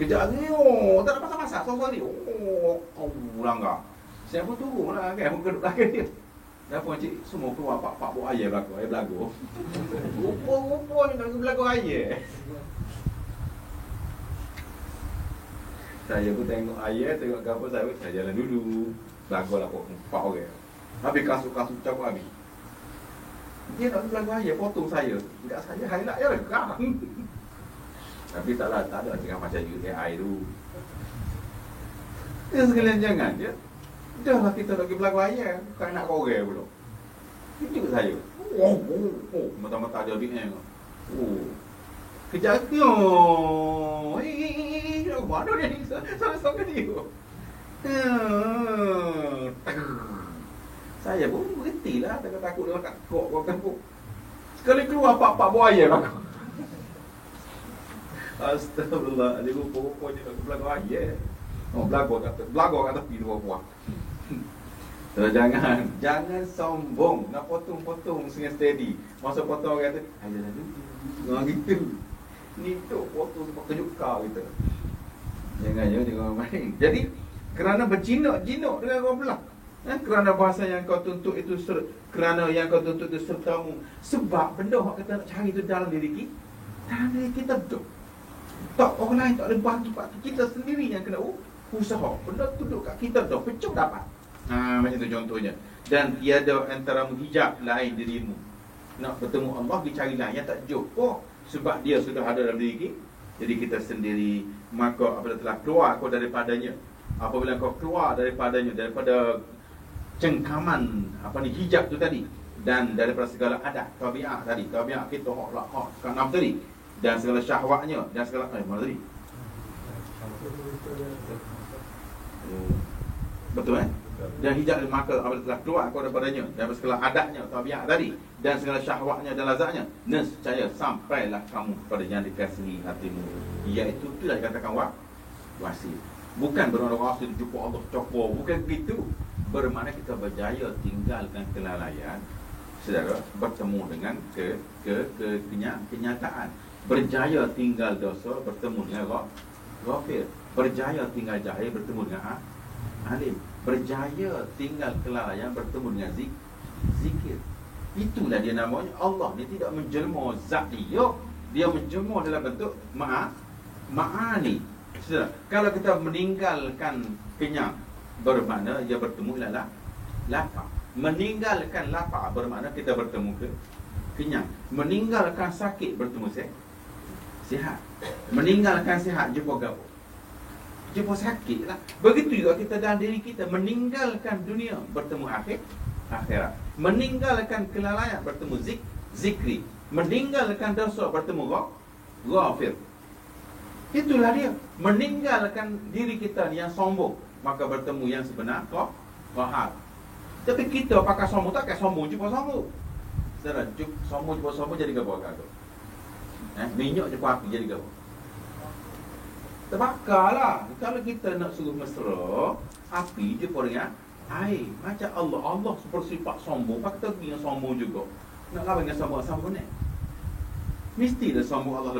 Kejap ni, tak ada masak-masak. Sorang ni, langgar. Saya pun turun lah kan, muka duduk belakang dia. Dah pun cik, semua keluar pak buat ayah belakang, ayah belagu. Rupa-rupa ni nak belagu ayah. Saya pun tengok ayah, tengok kapal saya jalan dulu. Belagu lah 4 orang. Habis kasut-kasut cakap habis. Dia nak belagu ayah, potong saya. Tidak saya, highlight je lah, kerang. Tapi tak ada tengah macam AI tu. Dia sekalian jangan je. Dah lah kita nak pergi belagu ayah. Bukan nak korek pula. Itu saya. Mata-mata dia BM. Kejap ni. Mana dia ni? Sama-sama dia. Saya pun berhenti lah. Takut dia kat kok. Sekali keluar pak buaya lah. Astagfirullah. Dia rupa-rupanya nak belagu ayah. Belagu kat tepi tu buah. Jangan sombong. Nak potong-potong dengan steady. Masa potong orang kata, ayah dah dulu. Gitu. Ni tu potong sebab kejut kau kita. Jangan main. Jadi kerana berjinak dengan orang belah. Kerana bahasa yang kau tuntut itu kerana yang kau tuntut itu sertamu. Sebab benda yang kita nak cari itu dalam diri kita betul. Tak orang lain tak ada bagi kita sendiri yang kena usaha. Benda tu duduk kat kita betul. Pecah dapat. Macam tu contohnya. Dan tiada antara hijab lain dirimu. Nak bertemu Allah dicari lain yang tak jumpa. Sebab dia sudah ada dalam diri kita. Jadi kita sendiri. Maka apabila telah keluar kau daripadanya, apabila kau keluar daripadanya, daripada cengkaman hijab tu tadi, dan daripada segala adat tabiat tadi, tabiat kita hak kanam tadi, dan segala syahwatnya, dan segala mana tadi? Betul Dan hijab maka apabila telah keluar kau daripadanya, daripada segala adatnya, tabiat tadi, dan segala syahwatnya dan lazatnya, nescaya sampailah kamu kepada yang dikasihi hatimu, iaitu itulah dikatakan wasi. Bukan bermakna wasi jumpa Allah copor, bukan begitu. Bermakna kita berjaya tinggalkan kelalaian, saudara, bertemu dengan kenyataan. Berjaya tinggal dosa, bertemu dengan ghafir. Berjaya tinggal jahil, bertemu dengan alim. Berjaya tinggal kelalaian, bertemu dengan zikir. Itulah dia namanya. Allah ni tidak menjelma zat dia menjelma dalam bentuk ma'ani. Saudara, kalau kita meninggalkan kenyang, bermakna dia bertemu ialah lapar. Meninggalkan lapar bermakna kita bertemu kenyang. Meninggalkan sakit bertemu sihat. Meninggalkan sihat jumpa gapo? Jumpa sakit lah. Begitu juga kita dalam diri kita. Meninggalkan dunia bertemu akhirat. Meninggalkan kelalaian bertemu zikri. Meninggalkan dosa bertemu ghafir. Itulah dia. Meninggalkan diri kita yang sombong, maka bertemu yang sebenar qahar. Tapi kita pakai sombong tak pakai sombong jumpa sombong. Saudara, sombong jumpa sombong jadi gapo agak? Minyak jumpa api jadi gapo? Terbakarlah. Kalau kita nak suruh mesra, api dia pun dengan air. Macam Allah, Allah bersifat sombong, pak kita dengan sombong juga. Nak lawan dengan sombong ni. Mestilah sombong Allah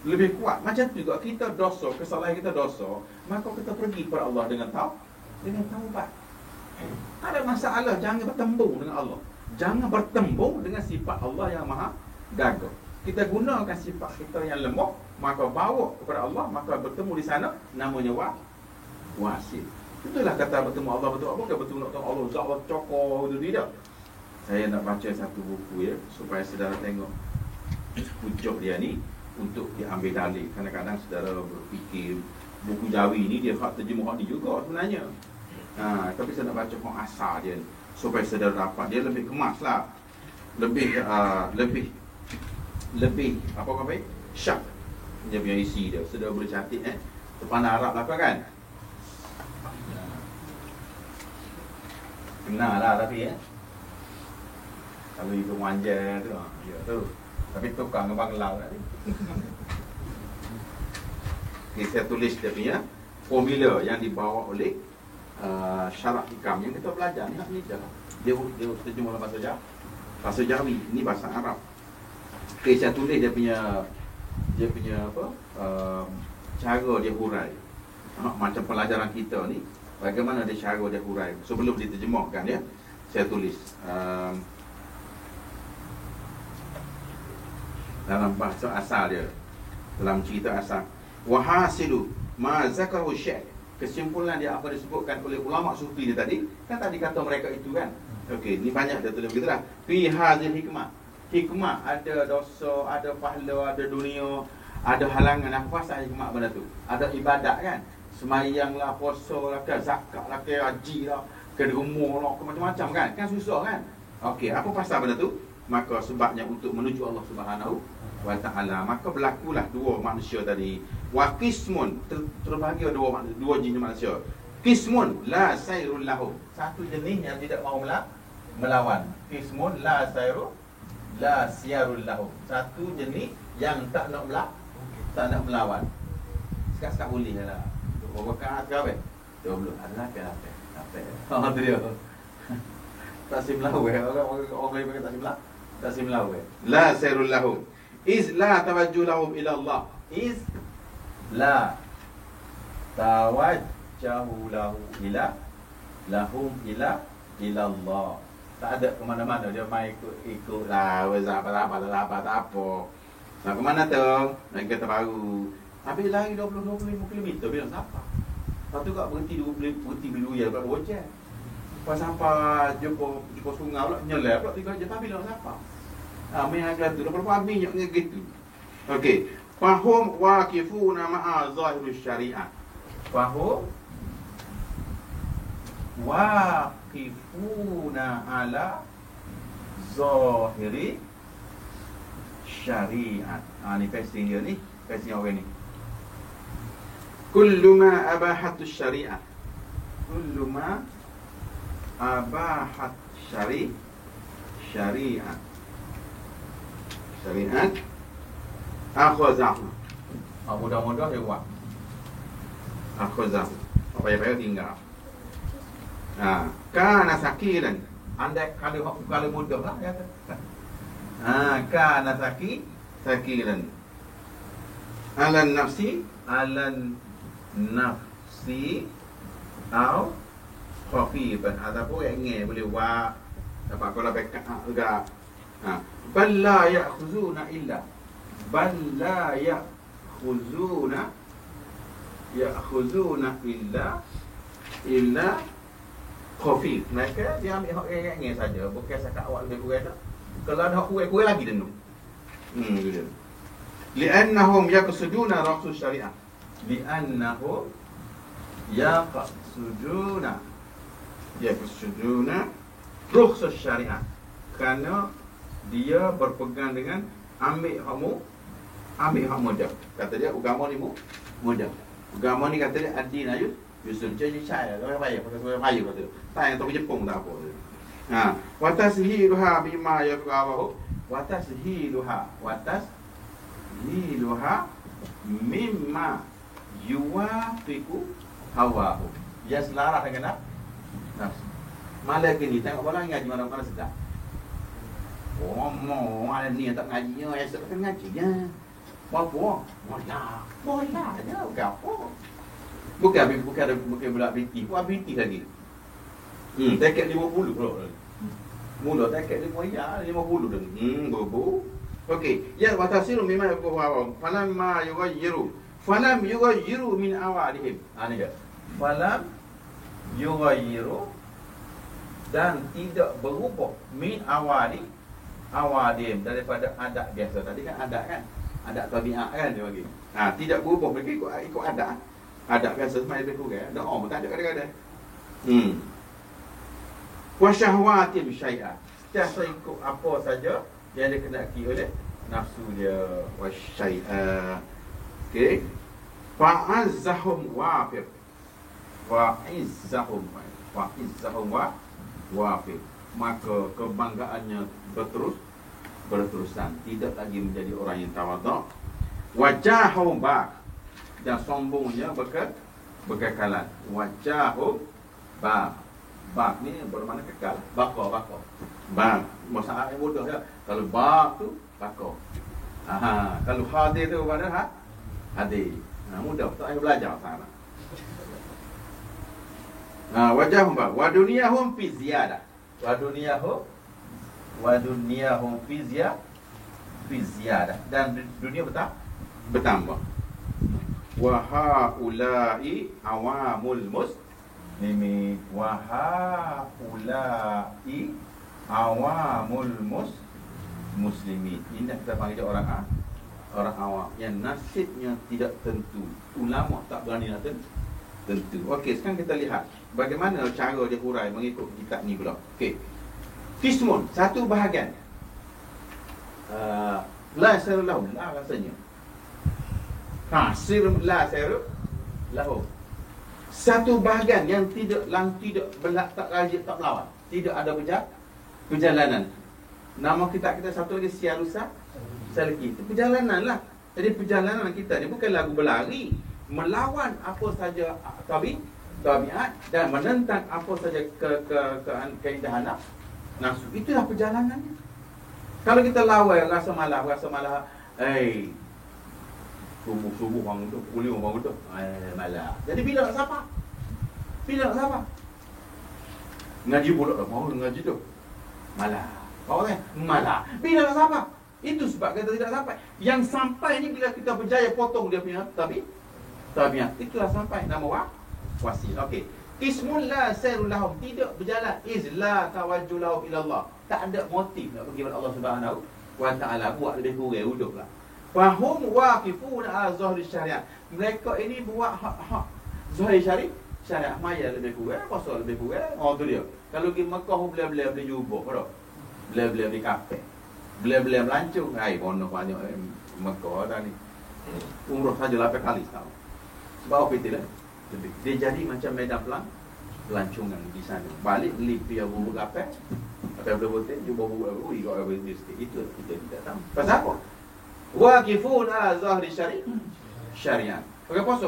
lebih kuat. Macam tu juga kita dosa, kesalahan kita dosa, maka kita pergi kepada Allah dengan taubat. Tak ada masalah, jangan bertembung dengan Allah. Jangan bertembung dengan sifat Allah yang maha gagah. Kita gunakan sifat kita yang lemah, maka bawa kepada Allah, maka bertemu di sana, namanya wasil. Itulah kata bertemu Allah betul apa? Bukan bertemu dengan Allah Zat cokor itu tidak. Saya nak baca satu buku ya, supaya saudara tengok pucuk dia ni untuk diambil dalil. Kadang-kadang saudara berfikir buku Jawi ni dia hak terjemah ni juga sebenarnya. Tapi saya nak baca hak asal dia ni, supaya saudara dapat dia lebih kemas lah, lebih apa kata syak dia punya isi dia. Saudara boleh catat terpandang Arab lah kan. Kenal lah tapi kalau itu manja tu, ya tu. Tapi tukang ke Bangla tadi. Okay, saya tulis dia punya formula yang dibawa oleh Syarah Hikam yang kita belajar ni dah. Dia terjemah dalam bahasa Jawi, ni bahasa Arab. Okay, saya tulis dia punya apa? Cara dia hurai. Macam pelajaran kita ni, bagaimana dia cara dia hurai. Sebelum diterjemahkan ya, saya tulis dalam bahasa asal dia, dalam cerita asal. Wahasilu ma zakaru syekh, kesimpulan dia apa disebutkan oleh ulama sufi dia tadi, kan tadi kata mereka itu kan. Okey, ni banyak dia tulis begitu lah. Fi hazil hikmah ada dosa, ada pahala, ada dunia, ada halangan. Apa pasal hikmah benda tu? Ada ibadat kan, sembahyang lah, puasa lah, zakat lah, haji lah, derma lah, macam-macam kan susah kan. Okey, apa pasal benda tu? Maka sebabnya untuk menuju Allah Subhanahu wa ta'ala. Maka berlakulah dua manusia tadi. Wa qismun, terbagi dua jenis manusia. Qismun la sayrul lahum, satu jenis yang tidak mau melawan. Qismun la siyarul lahum, satu jenis yang tak nak melawan. Sekat-sekat boleh lah. Berapa rakaat ke apa? 20. Adalah apa? Dia tak simlawe. Orang lain pakai tak simlawe. La sayrul lahum iz la tawajjuh lahum ila Allah. Iz la tawajjahu lahum ila Allah. Tak ada ke mana-mana, dia main ikut lah, apa. Nak ke mana tu? Nak kereta baru. Habis lari 20-25 km bilang siapa? Lepas tu kat berhenti bilu ya kat Bojang. Lepas sampai jumpa sungai pula, nyelai pula 3 jam. Tapi bilang siapa? Main agak tu, lepas minyak dengan gitu. Okey. Fahum waqifuna ma'a zahirus syariah. Fahum waqifuna ala zahiri syariat. Ni versi dia ni, versi orang ni. Kullu ma abahatus syariah. Kullu ma abahat syariat. Akhazahu. Mudah-mudah dia buat. Akhazahu. Apa yang tinggal. Kana sakiran. Andai kalau mudah lah ya. Kana sakiran. Alan nafsi au khafifan. Ataupun yang ingin boleh buat dapat kalau backup agak. Bal la ya'khuzuna illa illa khafif. Mereka dia ambil hak yang saja, bukan cakap awak lebih kurang tak. Kalau ada hak kurang lagi dia. Gitu. Li'annahum yaqsuduna rasul syariah. Li'annahum yaqsuduna rukhsah syariah. Kerana dia berpegang dengan ambil hak mudah. Kata dia agama ni mudah. Agama ni kata dia adin ayus yusur jadi saya orang baik pakai orang baik kata. Tak yang tahu Jepun tak apa. Wa tashiluha bima yaqawahu wa tashiluha mimma yuwafiqu hawahu. Dia selaras dengan nafsu. Malah kini tengok orang ngaji mana-mana sedap. Orang ada ni tak ngaji, esok kan ngaji je. Apa? Bola je, gapo. Bukan budak BT, buat BT lagi. Tiket 50 pula. Mula tiket 50 dah. Bobo. Okey, ya watasiru mimma yakwa. Falamma yughayyiru min awalihim. Ni dia. Falam yughayyiru dan tidak berubah min awadim daripada adat biasa. Tadi kan adat kan? Adat tabiat kan dia bagi. Tidak berubah mereka ikut adat. Adat biasa semai lebih kurang. Doa pun tak ada kadang-kadang. Wa syahwatim syai'a. Setiap ikut apa saja yang dikehendaki oleh nafsu dia. Wa syai'a. Okey. Fa'azzahum wafir. Wa'izzahum wafir. Maka kebanggaannya berterusan, tidak lagi menjadi orang yang tawaduk. Wajahum bak, dan sombongnya berkekalan. Wajahum bak ni bermakna kekal. Bak masalah yang mudah ya. Kalau bak tu bako. Kalau hadir tu mana hadir. Mudah tak payah belajar sana. Wajahum bak wa dunyahum fi ziyadah. Wa dunyahum fi ziyadah, dan dunia bertambah. Wa haula'i awamul muslimin. Wa haula'i awamul muslimin. Ini kita panggil orang awam yang nasibnya tidak tentu. Ulama tak berani nak tentu. Okey, sekarang kita lihat bagaimana cara dia hurai mengikut kitab ni pula. Okey. Qismun, satu bahagian. La sir lahu, la rasanya. Sir la sir lahu. Satu bahagian yang tidak belak, tak rajin, tak melawan. Tidak ada perjalanan. Nama kita satu lagi sialusa saliki. Itu perjalanan lah. Jadi perjalanan kita ni bukan lagu berlari, melawan apa saja tabiat dan menentang apa saja keindahan nafsu. Itulah perjalanannya. Kalau kita lawan rasa malah subuh bangun tu, kuliah bangun tu, malah. Jadi bila nak sapa? Ngaji pula dah mau ngaji tu. Malah. Kau kan? Malah. Bila nak sapa? Itu sebab kita tidak sampai. Yang sampai ni bila kita berjaya potong dia punya tabiat. Itulah sampai. Nama wasil. Okey. Qismun la sairul lahum, tidak berjalan izla tawajjuh lahum ila Allah. Tak ada motif nak pergi kepada Allah Subhanahu wa taala, buat lebih kurang duduklah. Fahum waqifuna ala zahri syariat. Mereka ini buat hak zahir syariat maya lebih kurang, pasal lebih kurang. Tu dia. Kalau pergi Mekah boleh jubah pada. Boleh di kafe. Boleh melancung. Bono banyak Mekah dah ni. Umrah saja 8 kali tahu. Sebab apa itulah? Dia jadi macam medan pelancongan di sana. Balik lift dia bubuh kapal. Kapal boleh jumpa bubuh ikut apa sikit. Itu kita tidak tahu. Pasal apa? Waqifun ala zahri syariat. Pakai puasa.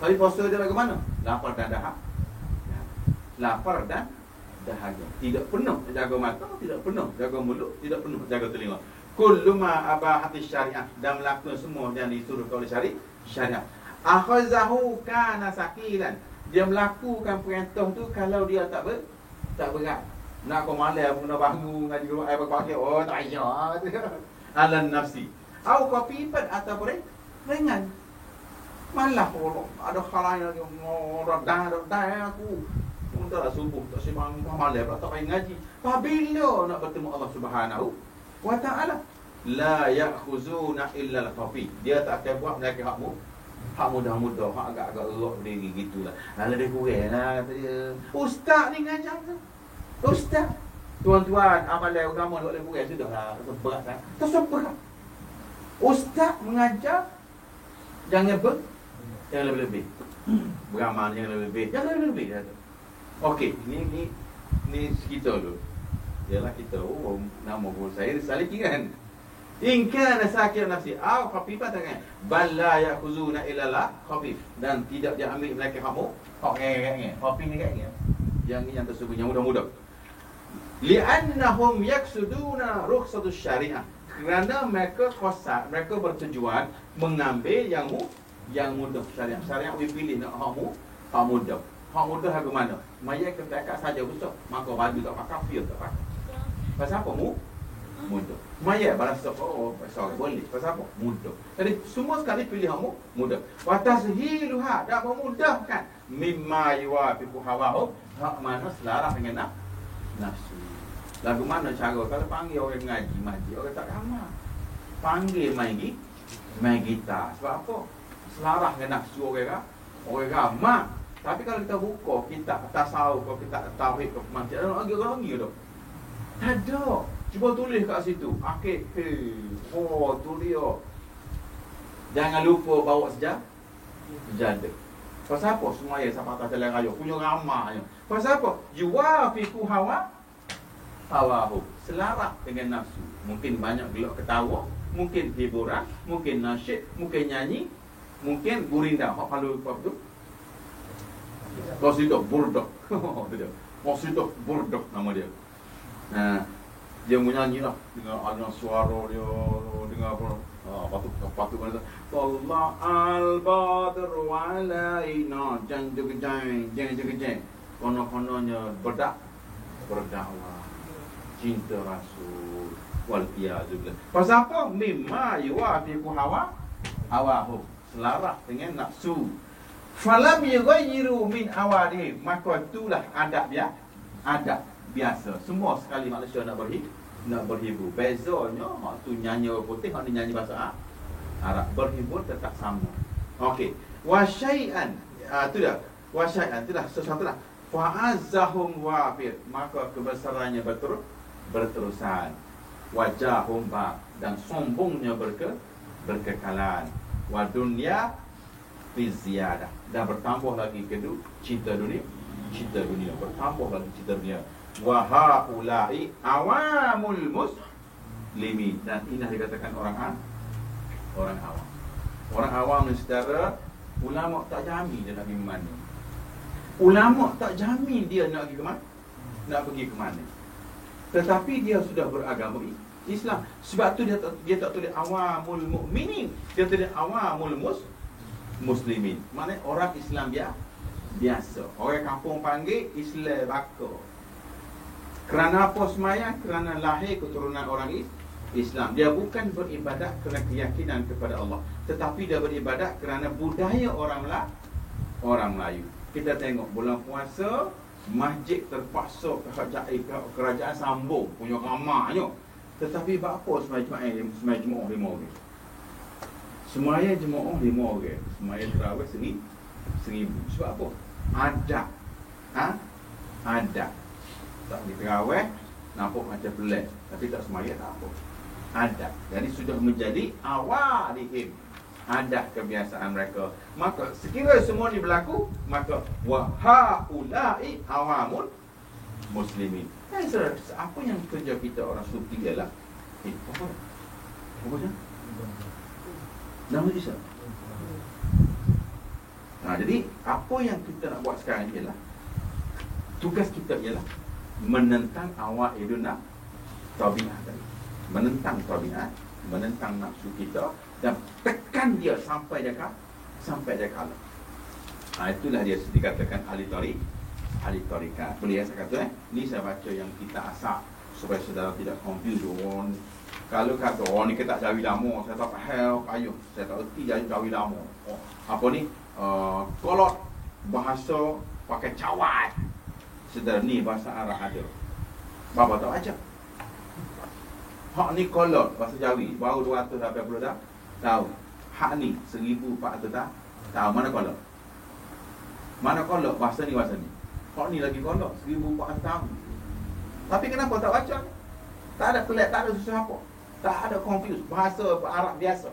Tapi puasa dia bagaimana? Lapar dan dahaga. Tidak penuh jaga mata, tidak penuh jaga mulut, tidak penuh jaga telinga. Kullu ma abahati syariat, dan melakukan semua yang disuruh oleh syariat. Akhazahu kana sakilan. Dia melakukan perintah tu kalau dia tak berat. Nak kau malam pun nak bangun ngaji keluar air pakai. Tak payah. Alan nafsi. Au kau pipat atau ringan. Malah kalau ada hal lain lagi dah aku. Entahlah subuh tak sembang malam tak payah ngaji. Bila nak bertemu Allah Subhanahu wa taala, la ya'khuzuna illa al-khafi. Dia tak akan buat mereka hak mudah-mudah, hak agak-agak erok berdiri gitulah. Lebih kurang lah kata dia. Ustaz ni ngajar tu. Ustaz. Tuan-tuan, amalan agama ni boleh kurang sudahlah. Berat kan? Terseberat. Ustaz mengajar jangan lebih-lebih. Beramal jangan lebih-lebih. Kata. Okey, ni kita dulu. Ialah kita nama pun saya Saliki kan. In kana sakit nafsi aw khafifan tangan bal la yakhuzuna illa la khafif, dan tidak diambil mereka kamu hok ngeng khafif ni kan yang tersebut yang mudah-mudah. Li'annahum yaksuduna rukhsatus syariah, kerana mereka qasad, mereka bertujuan mengambil yang mudah syariah. Syariah dipilih nak hak mudah. Hak mudah ke mana? Maya kedekat saja besar, maka baju tak pakai, kafir tak pakai. Pasal apa mudah? Maya balas tak pasal boleh. Pasal apa? Mudah. Jadi semua sekali pilih hak mudah. Wa tashiluha, dak memudahkan mimma yuwafiqu hawahu, hak mana selaras dengan nafsu. Lagu mana cara kalau panggil orang ngaji, orang tak ramah. Panggil main gitar. Sebab apa? Selaras dengan nafsu orang ramah. Tapi kalau kita buka kitab tasawuf, kalau kita tauhid ke mati, ada lagi tu. Tak ada. Cuba tulis kat situ. Akid tulis. Jangan lupa bawa sejadah. Pasal apa? Semua yang sampai atas jalan raya punya ramahnya. Pasal apa? Yuwafiqu hawahu, selaras dengan nafsu. Mungkin banyak gelak ketawa, mungkin hiburan, mungkin nasyid, mungkin nyanyi, mungkin gurinda. Hak kalau apa tu? Qasidah burdok. Qasidah burdok nama dia. Dia menyanyi lah dengan suara dia, dengan apa? Patut mana tu? Allah al-badru alaina jang. Kono-kononya berdakwah. Cinta Rasul wal iyazillah. Pasal apa? Mimma yuwafiqu hawahu, selaras dengan nafsu. Falam yughayyiru min awadi, maka itulah adab biasa. Semua sekali manusia nak berhibur. Bezanya hak tu nyanyi orang putih, hak ni nyanyi bahasa Arab. Berhibur tetap sama. Okey. Wa syai'an, tu dah. Wa syai'an tu dah sesuatu dah. Fa'azzahum wafir, maka kebesarannya berterusan. Wajahum ba, dan sombongnya berkekalan. Wa dunya fi ziyadah, dan bertambah lagi kedua cinta dunia bertambah lagi cinta dunia. Wa haula'i awamul muslimin, dan ini dikatakan orang awam. Orang awam ni secara ulama tak jamin dia nak pergi ke mana. Ulama tak jamin dia nak pergi ke mana. Tetapi dia sudah beragama Islam. Sebab tu dia tak tulis awamul mukminin, dia tulis awamul muslimin. Maknanya orang Islam biasa. Orang kampung panggil Islam bakar. Kerana apa sembahyang? Kerana lahir keturunan orang Islam. Dia bukan beribadat kerana keyakinan kepada Allah, tetapi dia beribadat kerana budaya orang Melayu. Kita tengok bulan puasa, masjid terpaksa kerajaan sambung punya ramahnya. Tetapi apa sembahyang Jumaat 5 orang? Sembahyang Jumaat 5 orang. Sembahyang tarawih 1000. Sebab apa? Adab. Adab. Tak pergi tarawih, nampak macam pelik, tapi tak sembahyang tak apa. Adab. Jadi sudah menjadi awalihim, adab kebiasaan mereka. Maka sekiranya semua ini berlaku, maka wa haula'i awamul muslimin. Saudara, apa yang kerja kita orang sufi ialah apa dia? Nama dia siapa? Jadi apa yang kita nak buat sekarang ialah, tugas kita ialah menentang awal iduna tabiat tadi. Menentang tabiat, menentang nafsu kita, dan tekan dia sampai dia kalah. Itulah dia dikatakan ahli tarikat. Boleh saya kata ni saya baca yang kita asal supaya saudara tidak confuse orang. Kalau kata ni kita tak jawi lama, saya tak faham, saya tak erti jawi lama. Apa ni? Kolot bahasa pakai cawat. Saudara, ni bahasa Arab ada. Bapa tak baca. Hak ni kolot bahasa Jawi baru 280 tahun. Hak ni 1400 tahun. Mana kolot bahasa ni. Hak ni lagi kolot 1400 tahun. Tapi kenapa tak baca? Tak ada pelik, tak ada susah apa. Tak ada confuse, bahasa Arab biasa.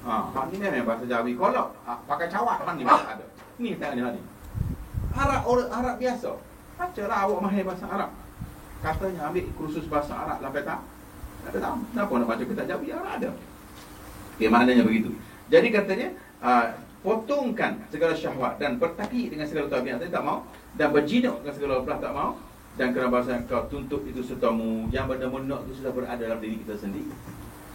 Hak ni memang bahasa Jawi kolot. Pakai cawat hak ni ada. Ni tengok ni. Arab biasa. Bacalah awak mahir bahasa Arab. Katanya ambil kursus bahasa Arab sampai Ada tahu kenapa nak baca kitab Jawiah? Ada. Okay, maknanya begitu. Jadi katanya potongkan segala syahwat dan bertaki dengan segala tabiat tadi tak mau, dan berjinuk dengan segala belah tak mau, dan kerana bahasa kau tuntut itu sertamu yang benda-benda itu sudah berada dalam diri kita sendiri.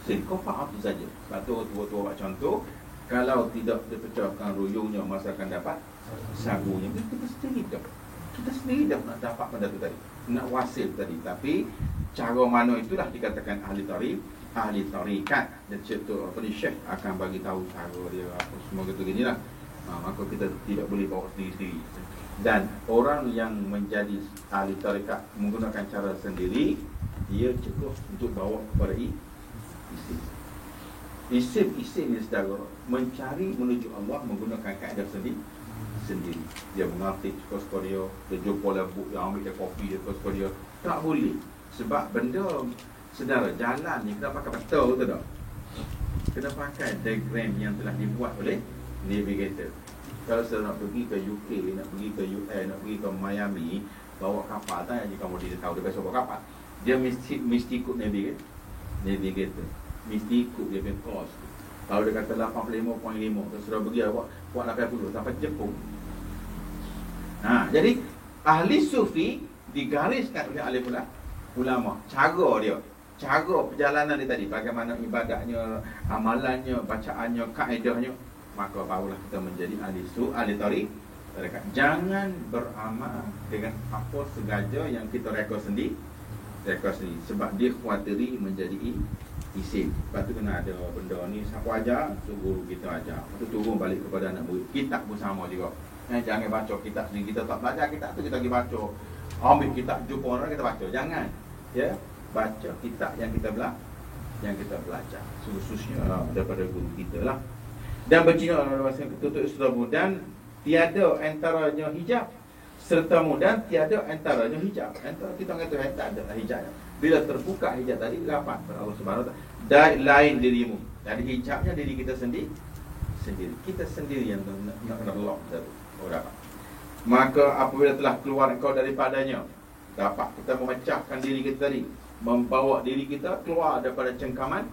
Jadi kau faham itu saja. Sebab tu tua-tua buat contoh, kalau tidak dipecahkan ruyungnya masa akan dapat sagunya. Kita sendiri dah. Kita sendiri dah nak dapat benda tu tadi, nak wasil tadi. Tapi cara mana itulah dikatakan ahli tarikh, ahli tarikat. Dan contoh apa ni, syekh akan bagi tahu cara dia apa semua gitu ginilah. Maka kita tidak boleh bawa sendiri-sendiri. Dan orang yang menjadi ahli tarikat menggunakan cara sendiri, dia cukup untuk bawa kepada isim. Isim ni saudara mencari menuju Allah menggunakan kaedah sendiri. Dia mengartik suka-suka dia jumpa labuk, dia ambil dia kopi dia suka-suka dia. Tak boleh. Sebab benda saudara, jalan ni kena pakai peta, betul tak? Kena pakai diagram yang telah dibuat oleh navigator. Kalau saudara nak pergi ke UK, nak pergi ke US, nak pergi ke Miami, bawa kapal, tanya je kamu dia tahu dia biasa bawa kapal. Dia mesti ikut navigator. Mesti ikut dia punya course. Kalau dia kata 85.5, kalau sudah pergi buat 80 sampai Jepun. Jadi ahli sufi digariskan oleh ahli ulama. Cara perjalanan dia tadi, bagaimana ibadahnya, amalannya, bacaannya, kaedahnya, maka barulah kita menjadi ahli tarikh. Jangan beramal dengan apa sengaja yang kita reka sendiri. Sebab dia khawatiri menjadi isim. Lepas tu kena ada benda ni siapa ajar, tu guru kita ajar. Lepas tu turun balik kepada anak murid. Kitab pun sama juga. Jangan baca kitab sendiri. Kita tak belajar kitab tu, kita pergi baca. Ambil kitab, jumpa orang kita baca. Jangan. Ya, baca kitab yang kita belajar. Khususnya daripada guru kita lah. Dan berjina dalam bahasa ketutup sertamu, dan tiada antaranya hijab. Sertamu dan tiada antaranya hijab. Antara kita kata tak ada hijabnya. Bila terbuka hijab tadi, dapat Allah Subhanahu Wa Taala lain dirimu. Jadi hijabnya diri kita sendiri. Kita sendiri yang nak kena lock tu. Dapat. Maka apabila telah keluar engkau daripadanya, dapat kita memecahkan diri kita tadi, membawa diri kita keluar daripada cengkaman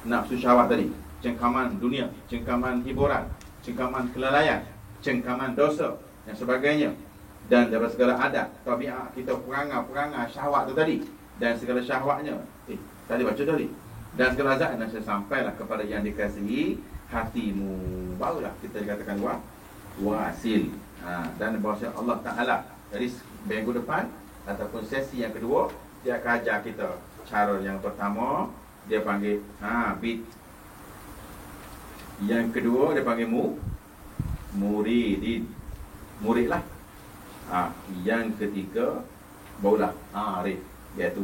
nafsu syahwat tadi, cengkaman dunia, cengkaman hiburan, cengkaman kelalaian, cengkaman dosa dan sebagainya, dan daripada segala adat, tabiat kita perangai syahwat tu tadi, dan segala syahwatnya tadi baca tadi, dan segala zat, dan sampailah kepada yang dikasihi hatimu, barulah kita dikatakan wasil. Dan bahasa Allah Ta'ala. Jadi minggu depan ataupun sesi yang kedua, dia akan ajar kita cara yang pertama, dia panggil bid. Yang kedua dia panggil muridin, murid lah. Yang ketiga barulah arif, iaitu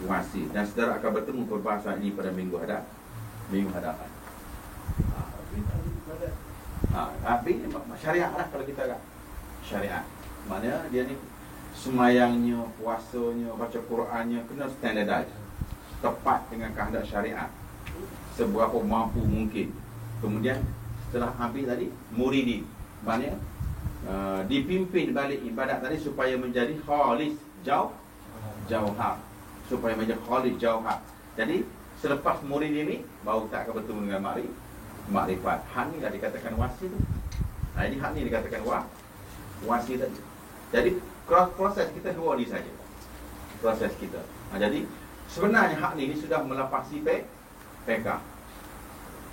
wasil. Dan saudara akan bertemu berbahasa ini pada minggu hadapan. Syariat lah kalau kita kat syariat. Maknanya dia ni semayangnya, puasanya, baca Qurannya kena standardize, tepat dengan kehendak syariat, seberapa mampu mungkin. Kemudian setelah ambil tadi muridi, maknanya dipimpin balik ibadat tadi supaya menjadi khalis jauhar, supaya menjadi khalis jauhar. Jadi selepas murid ini baru tak akan bertemu dengan makrifat. Hak ni dah dikatakan wasil. Jadi hak ni dikatakan wasil tadi. Jadi proses kita dua ni saja. Proses kita. Jadi sebenarnya hak ni sudah melapasi PK.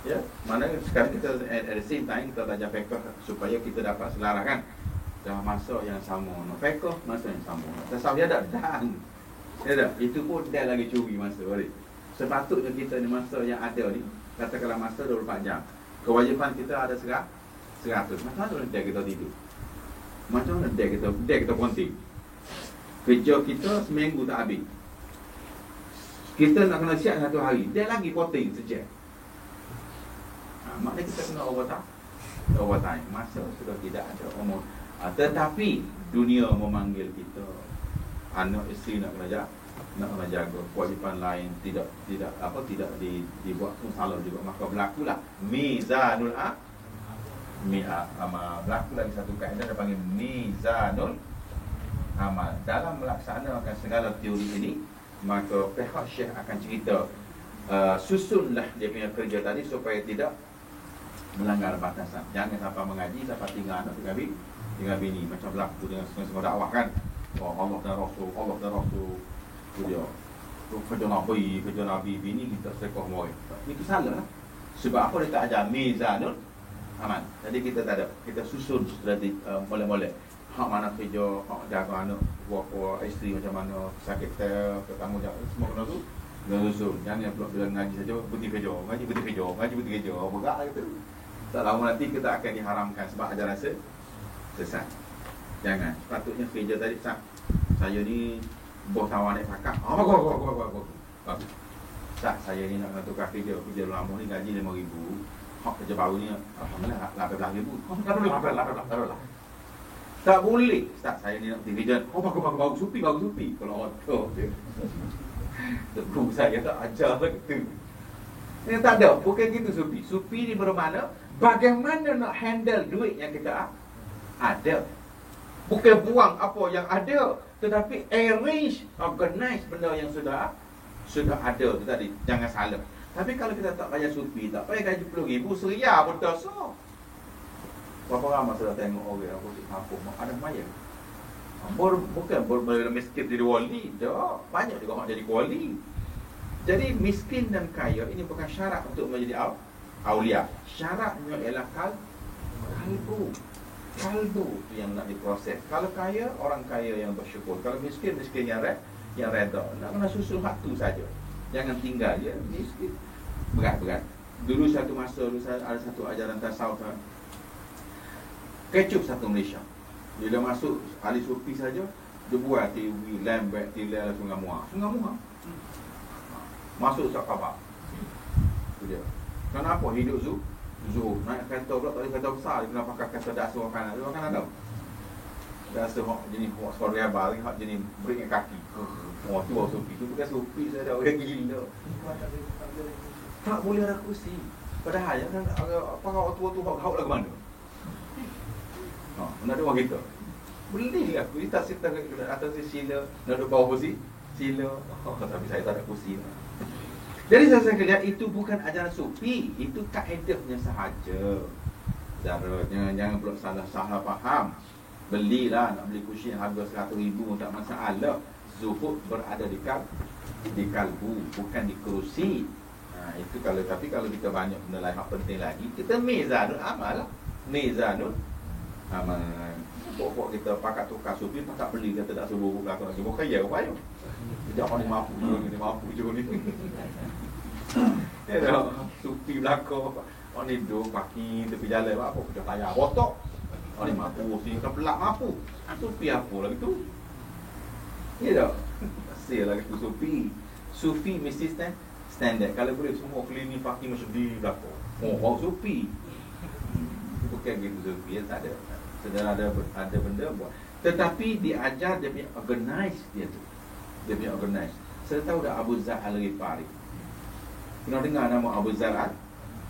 Ya, mana sekarang kita at the same time kita belajar PK supaya kita dapat selaraskan dalam masa yang sama. PK masa yang sama. Tasawuf dia dan itu pun dia lagi curi masa balik. Sepatutnya kita ni masa yang ada ni, katakanlah masa 24 jam. Kewajipan kita ada 100. Macam mana dia kita tidur? Macam mana dia kita ponting? Kerja kita seminggu tak habis. Kita nak kena siap satu hari, dia lagi ponting sejak. Maknanya kita kena overtime. Masa sudah tidak ada umur. Tetapi dunia memanggil kita. Anak isteri nak kena jaga, kewajipan lain tidak dibuat pun salah juga, maka berlakulah mizanul amal. Berlaku lagi satu kaedah dia panggil mizanul amal. Dalam melaksanakan segala teori ini, maka pihak Syekh akan cerita susunlah dia punya kerja tadi supaya tidak melanggar batasan. Jangan sampai mengaji sampai tinggal anak tinggal bini macam berlaku dengan semua dakwah kan. Oh, Allah dan Rasul, Allah dan Rasul. Itu dia. Kerja Nabi bini kita sekolah moy. Itu salah lah. Sebab apa dia tak ajar mizanul aman. Jadi kita tak ada, kita susun strategi mula-mula. Hak mana kerja, hak jaga anak, buat isteri macam mana, sakit tanggungjawab semua kena tu. Kena susun. Jangan pula bila ngaji saja berhenti kerja, ngaji berhenti kerja, bergerak gitu. Tak lama nanti kita akan diharamkan sebab ajaran sesat. Jangan. Sepatutnya kerja tadi saya ni bos awak naik pakak. Bagus. Tak, saya ni nak tukar kerja lama ni gaji RM5,000. Hak kerja baru ni alhamdulillah RM18,000. Lah. Tak boleh. Tak, saya ni nak kerja. Bagus supi. Kalau auto dia. Guru saya tak ajar gitu. Ini tak ada, bukan gitu supi. Supi ni bermakna bagaimana nak handle duit yang kita ada. Bukan buang apa yang ada, tetapi arrange, organize benda yang sudah ada tu tadi. Jangan salah. Tapi kalau kita tak bayar supi, tak payah gaji RM10,000, seria pun dosa. Berapa ramai sudah tengok orang aku di kampung ada bayar. Bukan miskin jadi wali, dah banyak juga orang jadi wali. Jadi miskin dan kaya ini bukan syarat untuk menjadi aulia. Syaratnya ialah kalbu tu yang nak diproses. Kalau kaya, orang kaya yang bersyukur. Kalau miskin yang reda. Nak kena susul hak tu saja. Jangan tinggal je miskin. Berat. Dulu satu masa ada satu ajaran tasawuf kecup satu Malaysia. Bila masuk ahli sufi saja, dia buat TV, lembek, tilal Sungai Muar. Masuk sak khabar. Itu dia. Kenapa hidup Zuhur? Naik kereta pula, tak ada kereta besar, dia kena pakai kereta dasar makanan. Dia makanan tahu? Dasar jenis suara abal, jenis break dengan kaki. Oh, tu orang sufi. Itu bukan sufi, saya dah orang gila. Tak boleh ada kursi. Padahal, apa kau tua-tua kau lah ke mana? Nak ada orang kita. Boleh lah, aku tak serta atas sila, nak ada bawah kursi, sila. Tapi saya tak ada kursi. Jadi saya lihat itu bukan ajaran sufi, itu kaedahnya sahaja. Caranya jangan pula salah faham. Belilah, nak beli kursi yang harga RM100,000 tak masalah. Zuhud berada di kalbu, bukan di kerusi. Itu kalau kita banyak benda lain yang penting lagi, kita mizanul amal lah. Mizanul amal. Pokok kita pakat tukar sufi, pakat beli, kata tak suruh belakang lagi. Bukan ya, apa ya? Jangan ni mampu je ni. Ya dah, sufi belakang. Orang ni duduk paki tepi jalan, apa kerja tayar botok. Orang ni mampu, sini kan pelak mampu. Sufi apa lagi tu? Ya dah. Pasal lagi tu sufi. Sufi mesti standard. Kalau boleh semua klinik paki macam di belakang. Orang sufi. Bukan gitu sufi, tak ada. Sedang ada benda buat. Tetapi diajar dia punya organize dia tu. Dia punya organize. Saya tahu dah Abu Zar Al-Ghifari. Pernah dengar nama Abu Zar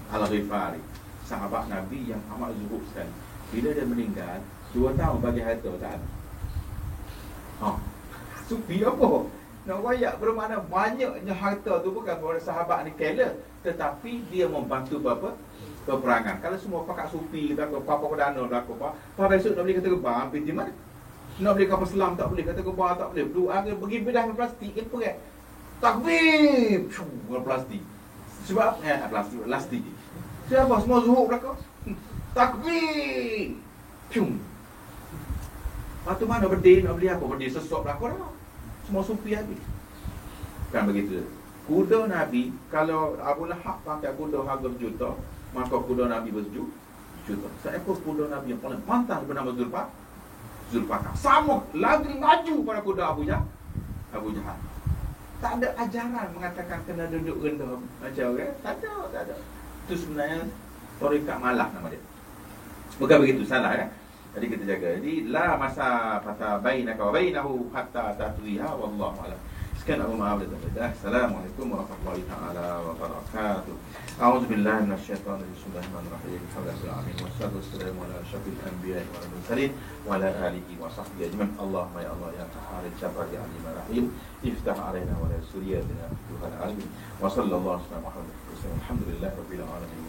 Al-Ghifari? Sahabat Nabi yang amat zuhud sekali. Bila dia meninggal, 2 tahun bagi harta tak ada. Sufi apa? Nak wayak bermakna banyaknya harta tu bukan kepada sahabat ni kela, tetapi dia membantu peperangan. Kalau semua pakat sufi kita ke apa perdana berlaku apa besok nak beli kata gebang pergi mana? Nak beli kapal selam tak boleh, kata gebang tak boleh. Perlu pergi bedah plastik ke perat. Takbir. Plastik. Sebab plastik. Siapa semua zuhur belaka? Takbir. Lepas tu mana berdiri nak beli apa? Berdiri sesok belaka dah. Semua sufi habis. Kan begitu. Kuda Nabi, kalau Abu Lahab pakai kuda harga berjuta, maka kuda Nabi berjuta. Seekor kuda Nabi yang paling pantas bernama Zulfaqar. Sama lagi maju pada kuda Abu Jahal. Tak ada ajaran mengatakan kena duduk rendah macam orang. Tak ada. Itu sebenarnya tarekat malah nama dia. Bukan begitu, salah kan? Jadi kita jaga. Jadi la masa fata bainaka wa bainahu hatta tatwiha wallahu a'lam. Sekian, aku maaf dan minta. Assalamualaikum warahmatullahi taala wabarakatuh. A'udzubillahi minasyaitonir rajim. Bismillahirrahmanirrahim. Alhamdulillahirabbil wassalatu wassalamu ala asyrafil anbiya'i wal mursalin wa ala alihi wa sahbihi ajmain. Allahumma ya Allah ya Qahhar Jabbar ya Alim Rahim, iftah alaina wa la suriyatina Tuhan alamin. Wa sallallahu alaihi wa sallam. Alhamdulillahirabbil alamin.